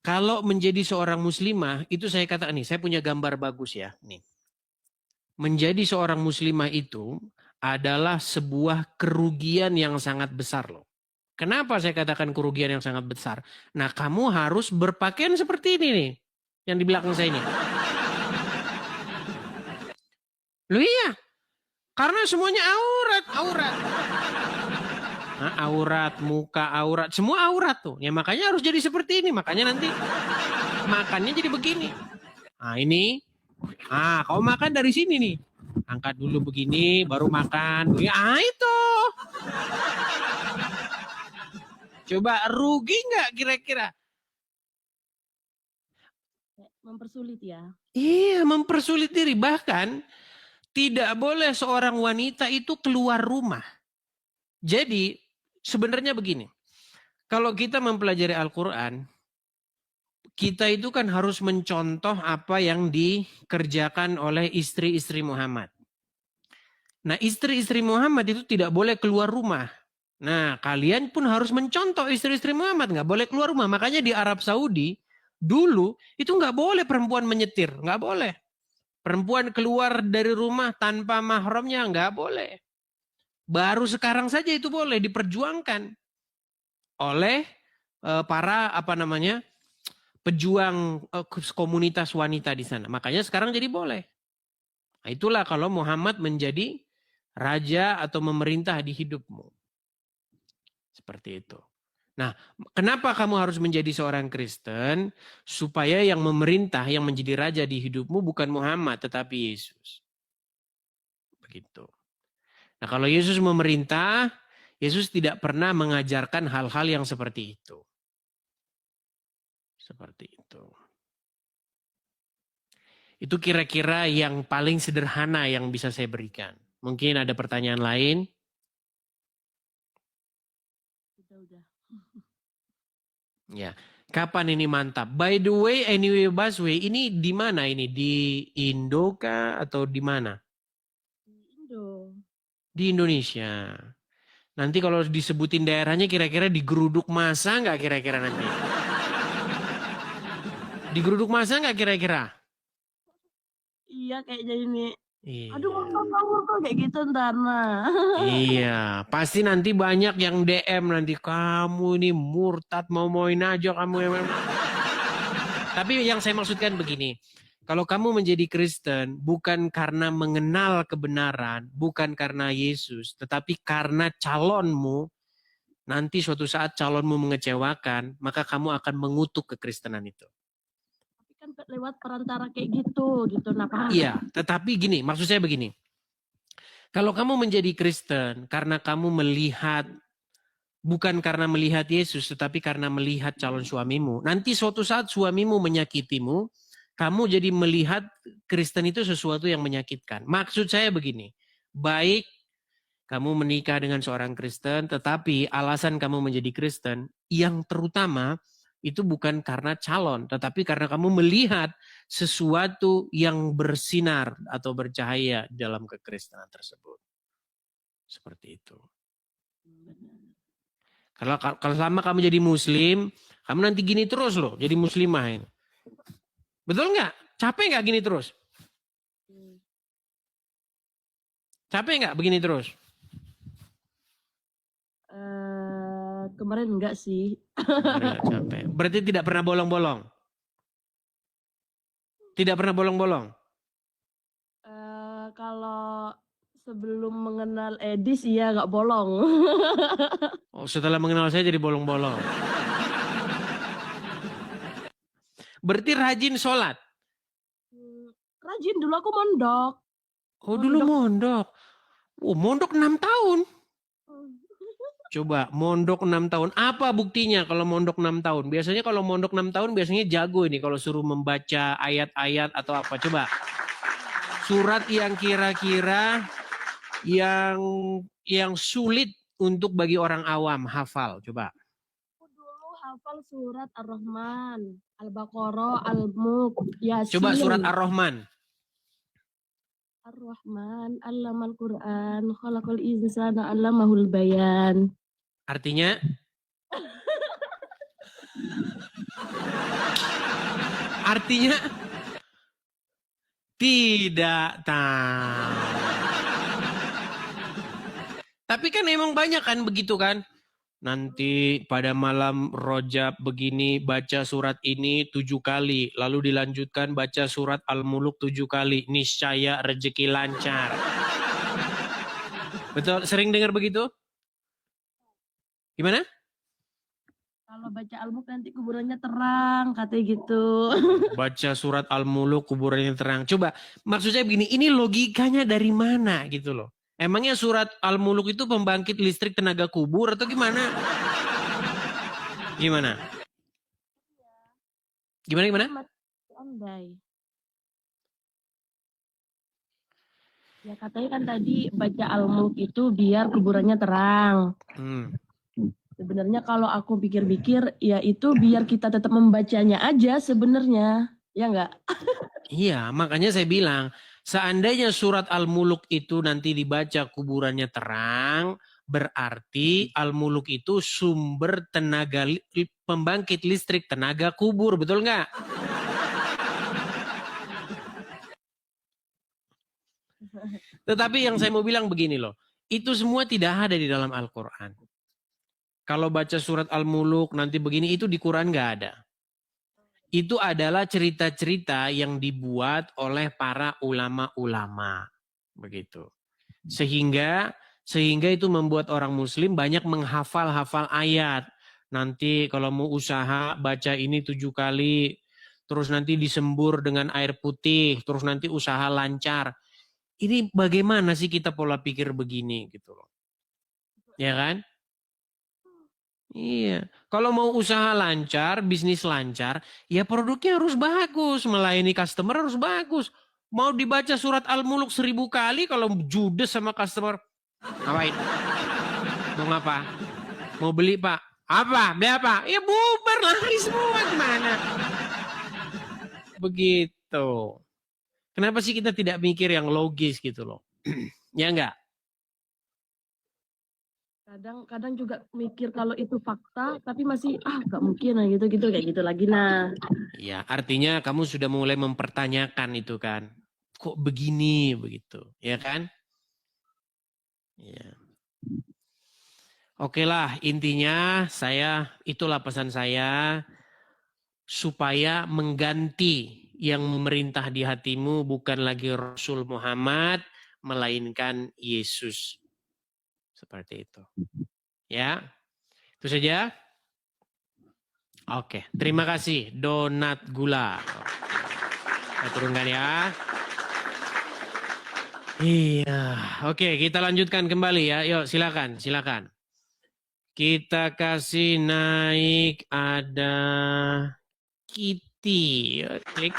Kalau menjadi seorang muslimah, itu saya katakan nih, saya punya gambar bagus ya. Nih. Menjadi seorang muslimah itu adalah sebuah kerugian yang sangat besar loh. Kenapa saya katakan kerugian yang sangat besar? Nah, kamu harus berpakaian seperti ini nih. Yang di belakang saya ini. Loh iya. Karena semuanya aurat. Nah, aurat, muka aurat, semua aurat tuh. Ya makanya harus jadi seperti ini. Makanya nanti makannya jadi begini. Nah ini, kau makan dari sini nih. Angkat dulu begini, baru makan. Itu. Coba rugi nggak kira-kira? Mempersulit ya. Iya, mempersulit diri. Bahkan tidak boleh seorang wanita itu keluar rumah. Jadi sebenarnya begini, kalau kita mempelajari Al-Quran, kita itu kan harus mencontoh apa yang dikerjakan oleh istri-istri Muhammad. Nah, istri-istri Muhammad itu tidak boleh keluar rumah. Nah, kalian pun harus mencontoh istri-istri Muhammad, nggak boleh keluar rumah. Makanya di Arab Saudi, dulu itu nggak boleh perempuan menyetir, nggak boleh. Perempuan keluar dari rumah tanpa mahramnya nggak boleh. Baru sekarang saja itu boleh diperjuangkan oleh para pejuang komunitas wanita di sana. Makanya sekarang jadi boleh. Nah, itulah kalau Muhammad menjadi raja atau memerintah di hidupmu. Seperti itu. Nah, kenapa kamu harus menjadi seorang Kristen? Supaya yang memerintah, yang menjadi raja di hidupmu bukan Muhammad, tetapi Yesus. Begitu. Nah, kalau Yesus memerintah, Yesus tidak pernah mengajarkan hal-hal yang seperti itu. Seperti itu. Itu kira-kira yang paling sederhana yang bisa saya berikan. Mungkin ada pertanyaan lain? Udah. Ya. Kapan ini mantap? By the way, anyway, Busway, ini di mana ini? Di Indo kah atau di mana? Di Indo. Di Indonesia. Nanti kalau disebutin daerahnya kira-kira di Geruduk Masa nggak kira-kira nanti? Di Geruduk Masa nggak kira-kira? Iya kayaknya ini. Iya. Aduh kok kayak gitu ntar nah. Iya, pasti nanti banyak yang DM nanti, kamu ini murtad, mau-mauin aja kamu. Tapi yang saya maksudkan begini, kalau kamu menjadi Kristen bukan karena mengenal kebenaran, bukan karena Yesus, tetapi karena calonmu, nanti suatu saat calonmu mengecewakan, maka kamu akan mengutuk kekristenan itu. Kan lewat perantara kayak gitu nah paham? Iya, tetapi gini, maksud saya begini. Kalau kamu menjadi Kristen karena kamu melihat, bukan karena melihat Yesus, tetapi karena melihat calon suamimu. Nanti suatu saat suamimu menyakitimu, kamu jadi melihat Kristen itu sesuatu yang menyakitkan. Maksud saya begini, baik kamu menikah dengan seorang Kristen, tetapi alasan kamu menjadi Kristen, yang terutama itu bukan karena calon, tetapi karena kamu melihat sesuatu yang bersinar atau bercahaya dalam kekristenan tersebut. Seperti itu. Kalau selama kamu jadi muslim, kamu nanti gini terus loh, jadi muslimah ini. Betul nggak? Capek nggak gini terus? Capek nggak begini terus? Kemarin enggak sih. Enggak capek. Berarti tidak pernah bolong-bolong? Tidak pernah bolong-bolong? sebelum mengenal Edis iya nggak bolong. Oh, setelah mengenal saya jadi bolong-bolong. Berarti rajin sholat. Rajin dulu aku mondok. Oh, dulu mondok. Oh, mondok 6 tahun. Coba, mondok 6 tahun. Apa buktinya kalau mondok 6 tahun? Biasanya kalau mondok 6 tahun biasanya jago ini kalau suruh membaca ayat-ayat atau apa. Coba. Surat yang kira-kira yang sulit untuk bagi orang awam hafal. Coba. Aku dulu hafal surat Ar-Rahman, Al-Baqarah, Al-Mulk, Yasin. Coba surat Ar-Rahman. Ar-Rahman, Allamal Quran, Khalaqal insana, Allamahul bayan. Artinya? Artinya? Tidak tahu. Tapi kan emang banyak kan begitu kan? Nanti pada malam Rojab begini baca surat ini 7 kali. Lalu dilanjutkan baca surat Al-Muluk 7 kali. Niscaya rezeki lancar. Betul? Sering dengar begitu? Gimana? Kalau baca Al-Mulk nanti kuburannya terang, katanya gitu. Baca surat Al-Muluk kuburannya terang. Coba, maksud saya begini, ini logikanya dari mana gitu loh. Emangnya surat Al-Muluk itu pembangkit listrik tenaga kubur atau gimana? Gimana? Gimana? Andai. Ya katanya kan tadi baca Al-Mulk itu biar kuburannya terang. Sebenarnya kalau aku pikir-pikir ya itu biar kita tetap membacanya aja sebenarnya. Ya enggak? Iya, makanya saya bilang seandainya surat Al-Muluk itu nanti dibaca kuburannya terang, berarti Al-Muluk itu sumber tenaga pembangkit listrik tenaga kubur, betul nggak? Tetapi yang saya mau bilang begini loh, itu semua tidak ada di dalam Al-Quran. Kalau baca surat Al-Muluk nanti begini, itu di Quran nggak ada. Itu adalah cerita-cerita yang dibuat oleh para ulama-ulama. Begitu. Sehingga itu membuat orang muslim banyak menghafal-hafal ayat. Nanti kalau mau usaha baca ini 7 kali. Terus nanti disembur dengan air putih. Terus nanti usaha lancar. Ini bagaimana sih kita pola pikir begini gitu loh. Ya kan? Iya, kalau mau usaha lancar, bisnis lancar, ya produknya harus bagus, melayani customer harus bagus. Mau dibaca surat Al-Muluk 1000 kali, kalau judes sama customer, ngapain? Mau ngapa? Mau beli pak? Apa? Beli apa? Ya bubar, lari semua gimana? Begitu. Kenapa sih kita tidak mikir yang logis gitu loh? Ya enggak? Kadang juga mikir kalau itu fakta, tapi masih nggak mungkin lah gitu kayak gitu lagi nah. Ya artinya kamu sudah mulai mempertanyakan itu kan, kok begini begitu, ya kan? Ya. Oke lah, intinya itulah pesan saya supaya mengganti yang memerintah di hatimu bukan lagi Rasul Muhammad, melainkan Yesus. Seperti itu. Ya. Itu saja. Oke. Terima kasih. Donat gula. Saya turunkan ya. Iya. Oke. Kita lanjutkan kembali ya. Yuk silakan. Kita kasih naik ada Kitty. Klik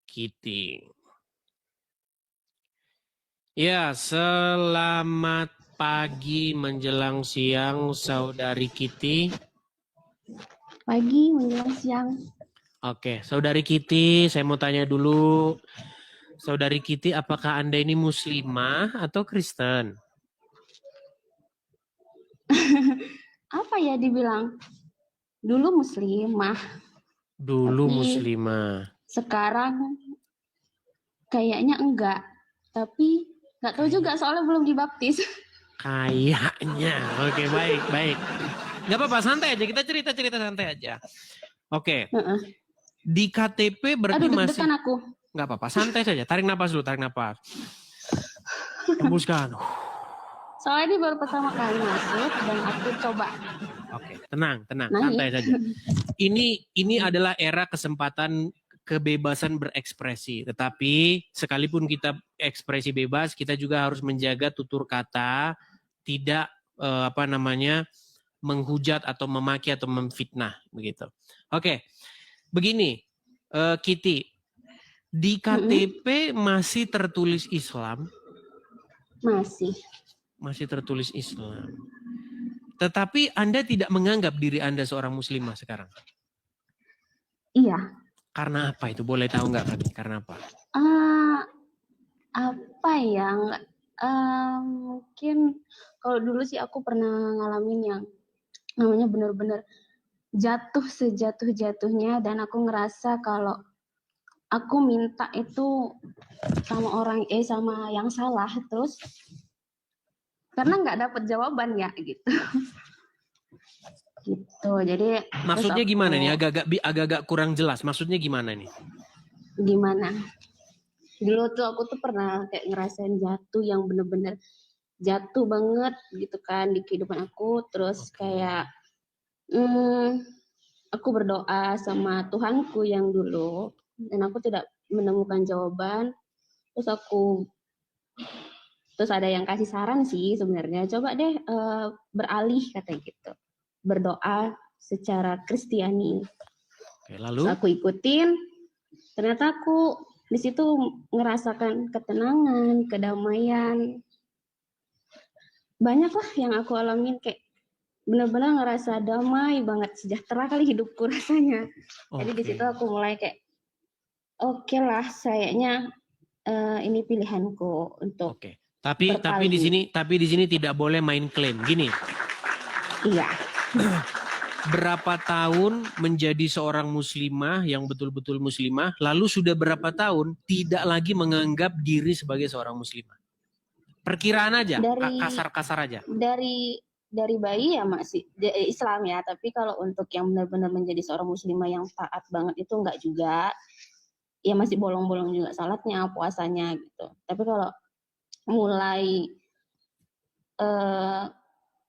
Kitty. Ya, selamat pagi menjelang siang, Saudari Kitty. Pagi menjelang siang. Oke, Saudari Kitty, saya mau tanya dulu. Saudari Kitty, apakah Anda ini muslimah atau Kristen? Apa ya dibilang? Dulu muslimah. Dulu Tapi muslimah. Sekarang kayaknya enggak. Tapi nggak tahu juga soalnya belum dibaptis. Kayaknya. Oke, baik. Nggak apa-apa, santai aja. Kita cerita santai aja. Oke. Di KTP berarti Aduh, masih deg-degan aku. nggak apa-apa, santai saja. Tarik napas dulu, tarik napas. Hembuskan. Soalnya ini baru pertama kali masuk dan aku coba Oke, tenang, naik. santai saja. Ini adalah era kesempatan kebebasan berekspresi. Tetapi sekalipun kita ekspresi bebas, kita juga harus menjaga tutur kata, tidak menghujat atau memaki atau memfitnah begitu. Oke, begini, Kitty, di KTP masih tertulis Islam? Masih tertulis Islam. Tetapi Anda tidak menganggap diri Anda seorang muslimah sekarang? Iya. Karena apa itu? Boleh tahu nggak Kak? Karena apa? Apa ya? Mungkin kalau dulu sih aku pernah ngalamin yang namanya benar-benar jatuh sejatuh-jatuhnya, dan aku ngerasa kalau aku minta itu sama yang salah, terus karena nggak dapat jawaban ya gitu. Gitu. Jadi maksudnya gimana nih? Agak-agak kurang jelas. Maksudnya gimana nih? Gimana? Dulu tuh aku tuh pernah kayak ngerasain jatuh yang bener-bener jatuh banget gitu kan di kehidupan aku. Terus kayak aku berdoa sama Tuhanku yang dulu dan aku tidak menemukan jawaban. Terus ada yang kasih saran sih sebenarnya. Coba deh beralih katanya gitu. Berdoa secara Kristiani. Oke, lalu? Terus aku ikutin. Ternyata aku di situ ngerasakan ketenangan, kedamaian. Banyak lah yang aku alamin, kayak benar-benar ngerasa damai banget, sejahtera kali hidupku rasanya. Jadi di situ aku mulai kayak oke lah, sayangnya ini pilihanku untuk. Tapi di sini tidak boleh main klaim. Gini. Iya. Berapa tahun menjadi seorang muslimah yang betul-betul muslimah, lalu sudah berapa tahun tidak lagi menganggap diri sebagai seorang muslimah? Perkiraan aja, kasar-kasar aja. Dari bayi ya masih Islam ya, tapi kalau untuk yang benar-benar menjadi seorang muslimah yang taat banget itu enggak juga. Ya masih bolong-bolong juga salatnya, puasanya gitu. Tapi kalau mulai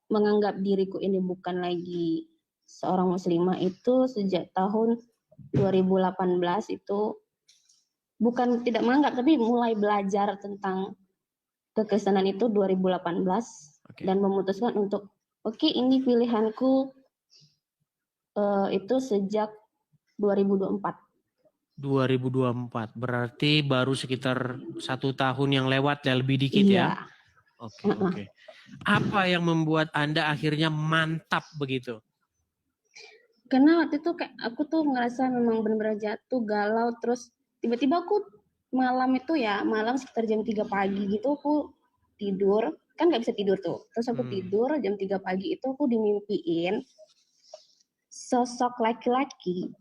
menganggap diriku ini bukan lagi seorang muslimah itu sejak tahun 2018 itu, bukan tidak menganggap tapi mulai belajar tentang kekristenan itu 2018 dan memutuskan untuk ini pilihanku itu sejak 2024. 2024 berarti baru sekitar 1 tahun yang lewat ya, lebih dikit ya. Oke. Apa yang membuat Anda akhirnya mantap begitu? Karena waktu itu kayak aku tuh ngerasa memang benar-benar jatuh, galau, terus tiba-tiba aku malam sekitar jam 3 pagi gitu aku tidur, kan nggak bisa tidur tuh. Terus aku tidur jam 3 pagi itu aku dimimpiin sosok laki-laki.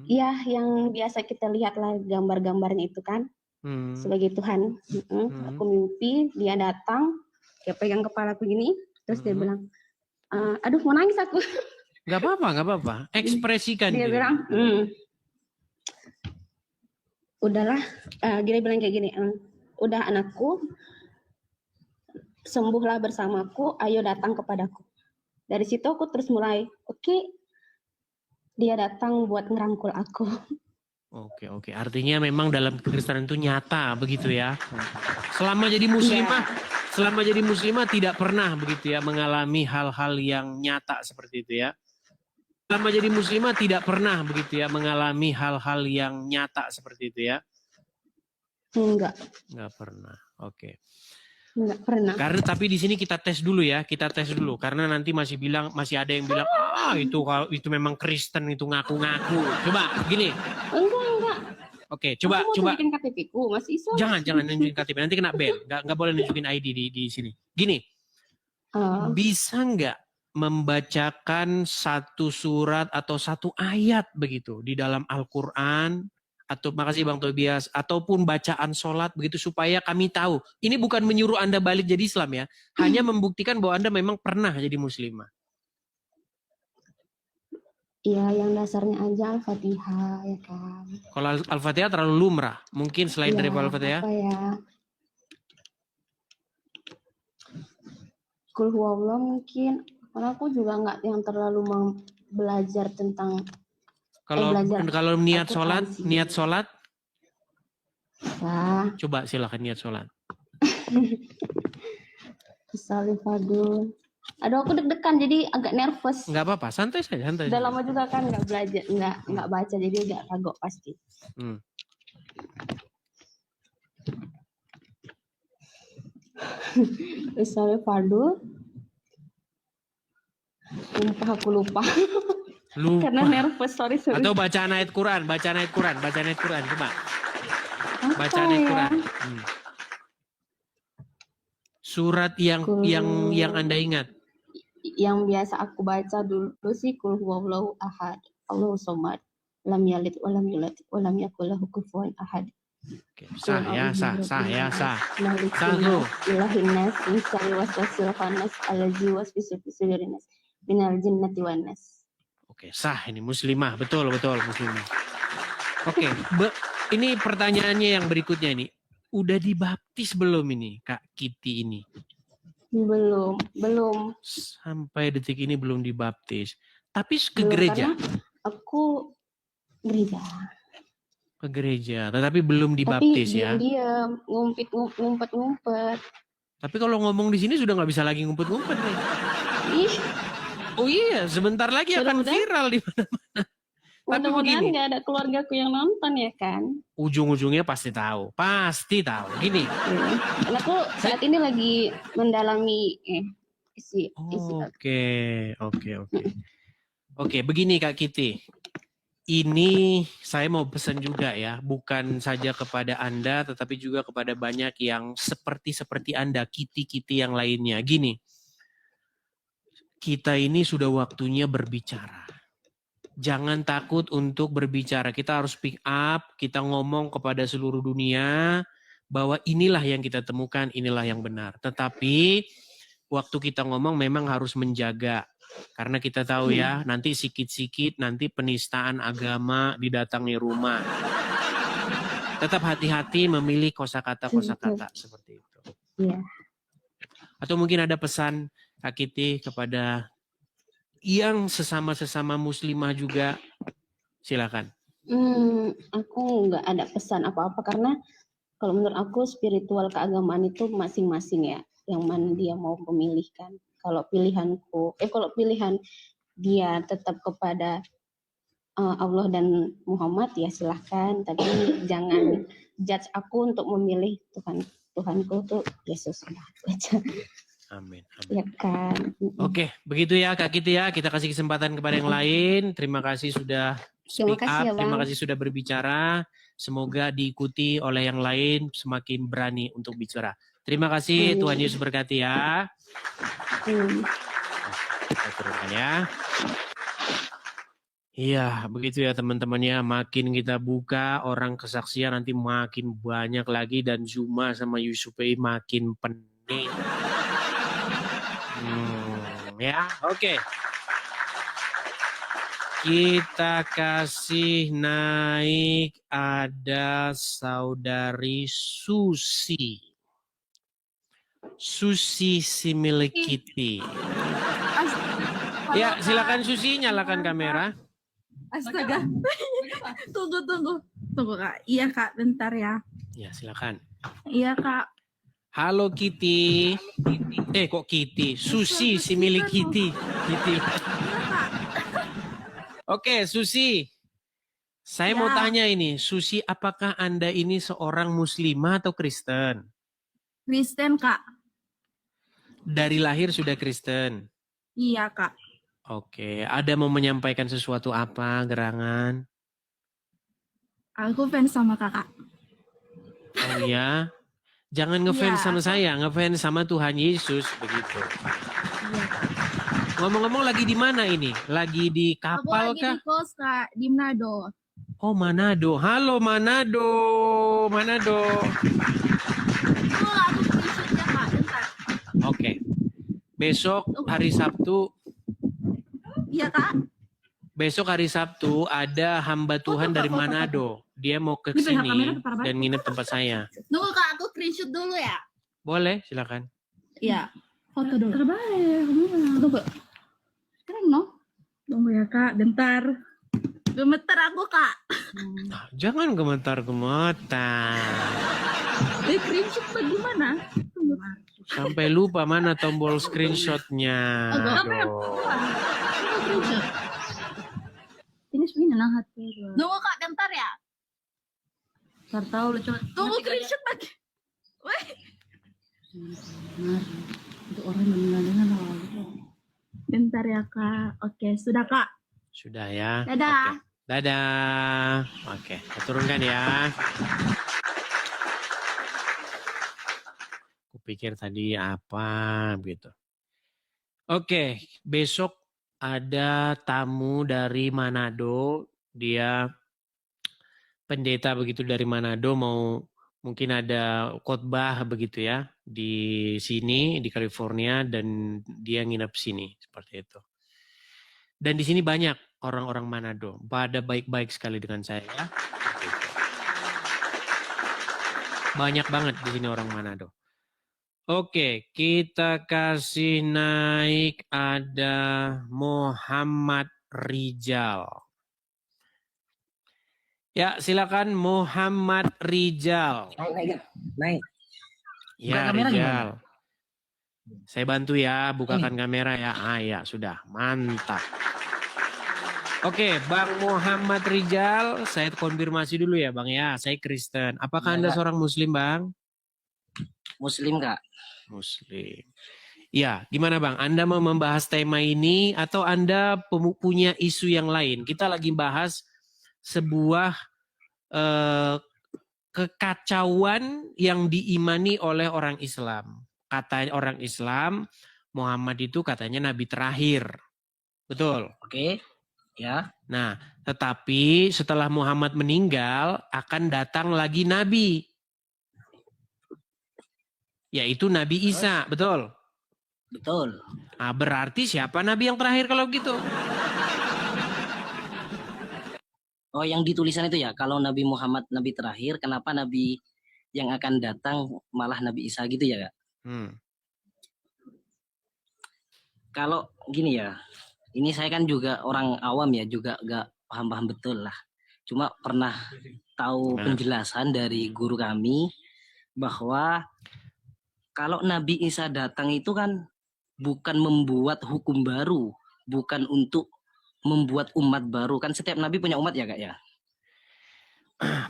Ya yang biasa kita lihat lah gambar-gambarnya itu kan. Sebagai Tuhan. Aku mimpi dia datang, dia pegang kepala aku gini, terus dia bilang, aduh mau nangis aku. Gak apa-apa. Ekspresikan. Dia bilang, udahlah, dia bilang kayak gini, udah anakku, sembuhlah bersamaku, ayo datang kepadaku. Dari situ aku terus mulai, dia datang buat ngerangkul aku. Oke. Artinya memang dalam kekristenan itu nyata begitu ya. Selama jadi muslimah tidak pernah begitu ya mengalami hal-hal yang nyata seperti itu ya. Selama jadi muslimah tidak pernah begitu ya mengalami hal-hal yang nyata seperti itu ya. Enggak pernah. Oke. Enggak pernah. Karena tapi di sini kita tes dulu karena nanti masih ada yang bilang itu memang Kristen itu ngaku-ngaku. Coba gini. Enggak. Coba. Tunjukin KTP-ku, masih Islam. Jangan nunjukin KTP, nanti kena ban. Enggak boleh nunjukin ID di sini. Gini. Bisa enggak membacakan satu surat atau satu ayat begitu di dalam Al-Qur'an, atau makasih Bang Tobias, ataupun bacaan sholat begitu supaya kami tahu. Ini bukan menyuruh Anda balik jadi Islam ya, hanya membuktikan bahwa Anda memang pernah jadi muslimah. Iya, yang dasarnya aja Al-Fatihah ya kan. Kalau Al-Fatihah terlalu lumrah. Mungkin selain Ya, dari Al-Fatihah. apa ya? Qul huwallah mungkin. Karena aku juga nggak yang terlalu belajar tentang Kalau niat sholat, Al-Quran sih. niat sholat, Ya, coba silakan niat sholat. Salih Fadul. Aduh, aku deg-degan jadi agak nervous. Nggak apa-apa, santai saja, santai. Udah saja. lama juga kan nggak belajar, nggak baca jadi agak kagok pasti. Hmm. Salih Fadul. Sumpah aku lupa. Lupa. Karena nervous, sorry. Atau bacaan ayat Quran, bacaan ayat Quran, coba. Apa Bacaan ayat ya? Quran. Surat yang Anda ingat. Yang biasa aku baca dulu sih Qul huwallahu ahad, Allahu somad, lam yalid wa lam yulad wa lam yakul lahu kufuwan ahad. Oke, sah Malik Sah tuh. ilahin nas min syarri waswasil khannas allazi waswisu fi sudurin nas minal jinnati wan nas. Oke, sah ini muslimah, betul muslimah. Oke, ini pertanyaannya yang berikutnya nih. Udah dibaptis belum ini Kak Kitty ini? Belum. Sampai detik ini belum dibaptis. Tapi ke Belum, gereja. karena aku gereja. Ke gereja, tetapi belum dibaptis Tapi ya. diam-diam, ngumpet. Tapi kalau ngomong di sini sudah nggak bisa lagi ngumpet-ngumpet nih. Ih, Oh iya, sebentar lagi akan Mudah-mudahan. viral di mana-mana. Tapi mudah-mudahan begini, nggak ada keluargaku yang nonton ya kan. ujung-ujungnya pasti tahu. Gini. Karena aku saat ini lagi mendalami isi. Oke, begini Kak Kitty. Ini saya mau pesan juga ya, bukan saja kepada Anda, tetapi juga kepada banyak yang seperti Anda, Kitty yang lainnya. Gini, kita ini sudah waktunya berbicara. Jangan takut untuk berbicara. Kita harus speak up, kita ngomong kepada seluruh dunia bahwa inilah yang kita temukan, inilah yang benar. Tetapi waktu kita ngomong memang harus menjaga. Karena kita tahu ya, nanti sikit-sikit nanti penistaan agama didatangi rumah. Tetap hati-hati memilih kosakata seperti itu. Iya. Atau mungkin ada pesan Kak Kitty kepada yang sesama muslimah juga, silakan. Aku nggak ada pesan apa-apa karena kalau menurut aku spiritual keagamaan itu masing-masing ya, yang mana dia mau memilihkan. Kalau pilihan dia tetap kepada Allah dan Muhammad ya silahkan, tapi jangan judge aku untuk memilih Tuhanku tuh Yesus. Amin. Ya kan. Oke, begitu ya Kak Kitty ya. Kita kasih kesempatan kepada yang lain. Terima kasih sudah speak up. Ya, terima kasih sudah berbicara. Semoga diikuti oleh yang lain semakin berani untuk bicara. Terima kasih. Tuhan Yesus berkati ya. Kita turunkan ya. Iya, begitu ya teman-teman ya. Makin kita buka orang kesaksian nanti makin banyak lagi dan Zuma sama Yusupei makin pening. Ya, oke. Kita kasih naik ada saudari Susi. Susi si milik Kitty. Ya, silakan Susi, nyalakan kamera. Astaga. Tunggu Kak. Iya Kak, bentar ya. Ya, silakan. Iya Kak. Halo Kitty. Kok Kitty? Susi si milik Kitty. Kitty. Oke, Susi. Saya mau tanya ini, Susi, apakah Anda ini seorang muslimah atau Kristen? Kristen Kak. Dari lahir sudah Kristen? Iya Kak. Oke, ada mau menyampaikan sesuatu apa, gerangan? Aku fans sama Kakak. Oh ya? Jangan ngefans sama saya, ngefans sama Tuhan Yesus, begitu. Iya. Ngomong-ngomong lagi di mana ini? Lagi di kapal Aku lagi kah? di kos Kak, di Manado. Oh, Manado. Halo Manado. Manado. Aku screenshotnya Kak, bentar. Oke. Besok hari Sabtu. Iya Kak. Besok hari Sabtu ada hamba Tuhan dari Manado. Dia mau ke sini dan nginep tempat saya. Tunggu Kak, aku screenshot dulu ya. Boleh, silakan. Iya. Foto dulu. Terbaik. Tunggu. Keren no? Tunggu ya Kak, bentar. Gemeter aku Kak. Jangan gemetar-gemetar. Screenshot bagaimana? Tunggu. Sampai lupa mana tombol screenshotnya. Screenshot. Ini sebenarnya lah hati. Tunggu Kak, bentar ya. Ntar tahu lucu. Tunggu screenshot lagi. Weh. Untuk orang yang mengenal. Bentar ya Kak. Oke, sudah Kak. Sudah ya. Dadah. Oke. Dadah. Oke, kita turunkan ya. Kupikir tadi apa gitu. Oke, besok ada tamu dari Manado. Dia pendeta begitu dari Manado, mau mungkin ada khotbah begitu ya di sini di California, dan dia nginep sini seperti itu. Dan di sini banyak orang-orang Manado, pada baik-baik sekali dengan saya ya. Banyak banget di sini orang Manado. Oke, kita kasih naik, ada Muhammad Rijal. Ya, silakan Muhammad Rijal. Naik. Ya, Rijal. Saya bantu ya, bukakan kamera ya. Ah ya, sudah. Mantap. Oke, Bang Muhammad Rijal, saya konfirmasi dulu ya, Bang ya. Saya Kristen. Apakah Anda seorang Muslim, Bang? Muslim Kak. Muslim. Ya, gimana Bang? Anda mau membahas tema ini atau Anda punya isu yang lain? Kita lagi bahas sebuah kekacauan yang diimani oleh orang Islam. Kata orang Islam, Muhammad itu katanya nabi terakhir. Betul? Oke. Ya. Nah, tetapi setelah Muhammad meninggal akan datang lagi nabi. Yaitu Nabi Isa, betul? Betul. Nah, berarti siapa nabi yang terakhir kalau gitu? Oh, yang ditulisan itu ya, kalau Nabi Muhammad nabi terakhir, kenapa nabi yang akan datang malah Nabi Isa gitu ya, Kak? Kalau gini ya, ini saya kan juga orang awam ya, juga gak paham-paham betul lah. Cuma pernah tahu penjelasan dari guru kami bahwa kalau Nabi Isa datang itu kan bukan membuat hukum baru, bukan untuk membuat umat baru. Kan setiap Nabi punya umat ya Kak ya?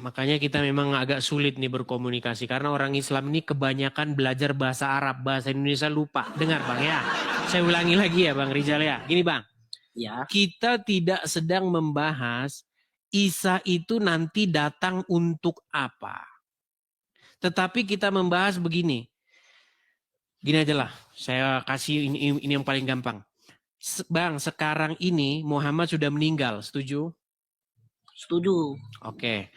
Makanya kita memang agak sulit nih berkomunikasi. Karena orang Islam ini kebanyakan belajar bahasa Arab, bahasa Indonesia lupa. Dengar Bang ya, saya ulangi lagi ya Bang Rijal ya. Gini Bang, ya. Kita tidak sedang membahas Isa itu nanti datang untuk apa. Tetapi kita membahas begini. Gini aja lah, saya kasih ini yang paling gampang. Bang, sekarang ini Muhammad sudah meninggal, setuju? Setuju. Oke.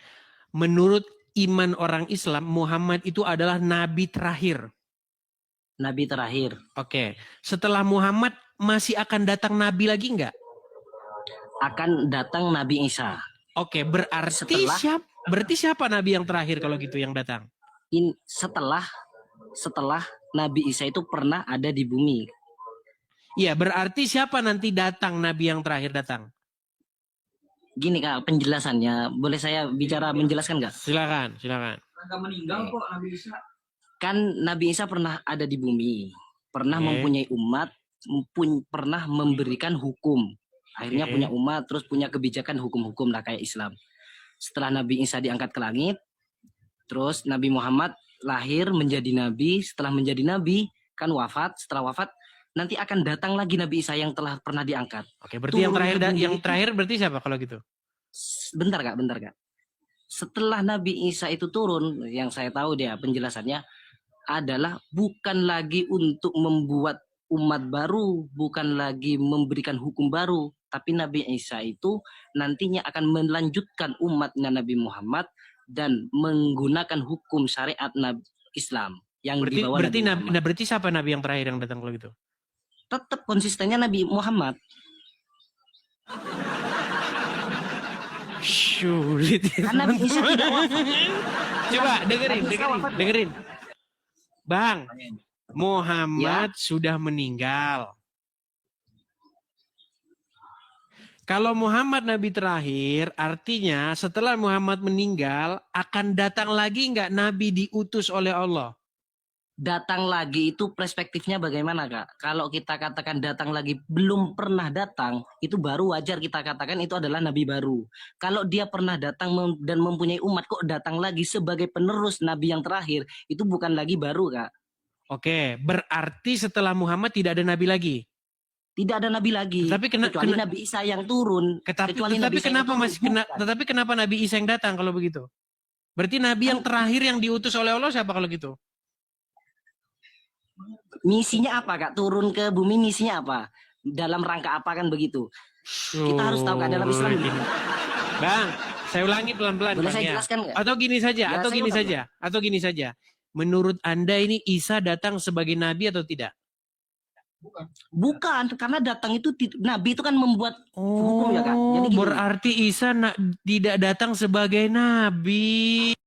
Menurut iman orang Islam, Muhammad itu adalah nabi terakhir. Nabi terakhir. Oke. Setelah Muhammad masih akan datang nabi lagi enggak? Akan datang Nabi Isa. Oke, berarti siapa nabi yang terakhir kalau gitu yang datang? Setelah Nabi Isa itu pernah ada di bumi. Iya, berarti siapa nanti datang nabi yang terakhir datang? Gini Kak, penjelasannya. Boleh saya bicara menjelaskan nggak? Silakan. Agak meninggal kok Nabi Isa. Kan Nabi Isa pernah ada di bumi. Pernah mempunyai umat. Pernah memberikan hukum. Akhirnya punya umat, terus punya kebijakan hukum-hukum lah kayak Islam. Setelah Nabi Isa diangkat ke langit, terus Nabi Muhammad lahir menjadi nabi. Setelah menjadi nabi kan wafat. Setelah wafat nanti akan datang lagi Nabi Isa yang telah pernah diangkat. Oke, berarti yang terakhir berarti siapa kalau gitu? Bentar kak. Setelah Nabi Isa itu turun, yang saya tahu dia penjelasannya adalah bukan lagi untuk membuat umat baru, bukan lagi memberikan hukum baru, tapi Nabi Isa itu nantinya akan melanjutkan umatnya Nabi Muhammad dan menggunakan hukum syariat Nabi Islam yang dibawa Nabi Muhammad. Berarti siapa nabi yang terakhir yang datang kalau gitu? Tetap konsistennya Nabi Muhammad. Sulit. Karena Nabi Isa tidak wafat. Coba dengerin. Bang, Muhammad sudah meninggal. Kalau Muhammad Nabi terakhir, artinya setelah Muhammad meninggal, akan datang lagi nggak Nabi diutus oleh Allah? Datang lagi itu perspektifnya bagaimana, Kak? Kalau kita katakan datang lagi belum pernah datang, itu baru wajar kita katakan itu adalah Nabi baru. Kalau dia pernah datang dan mempunyai umat, kok datang lagi sebagai penerus Nabi yang terakhir, itu bukan lagi baru, Kak. Oke, berarti setelah Muhammad tidak ada Nabi lagi? Tidak ada Nabi lagi. Kecuali Nabi Isa yang turun. Tetapi kenapa Nabi Isa yang datang kalau begitu? Berarti Nabi yang terakhir yang diutus oleh Allah siapa kalau gitu? Misinya apa, Kak? Turun ke bumi misinya apa? Dalam rangka apa kan begitu? Kita harus tahu, Kak, dalam Islam. Bang, saya ulangi pelan-pelan. Boleh saya jelaskan nggak? Atau gini saja. Menurut Anda ini Isa datang sebagai Nabi atau tidak? Bukan, karena datang itu Nabi itu kan membuat hukum ya, Kak. Jadi berarti Isa tidak datang sebagai Nabi.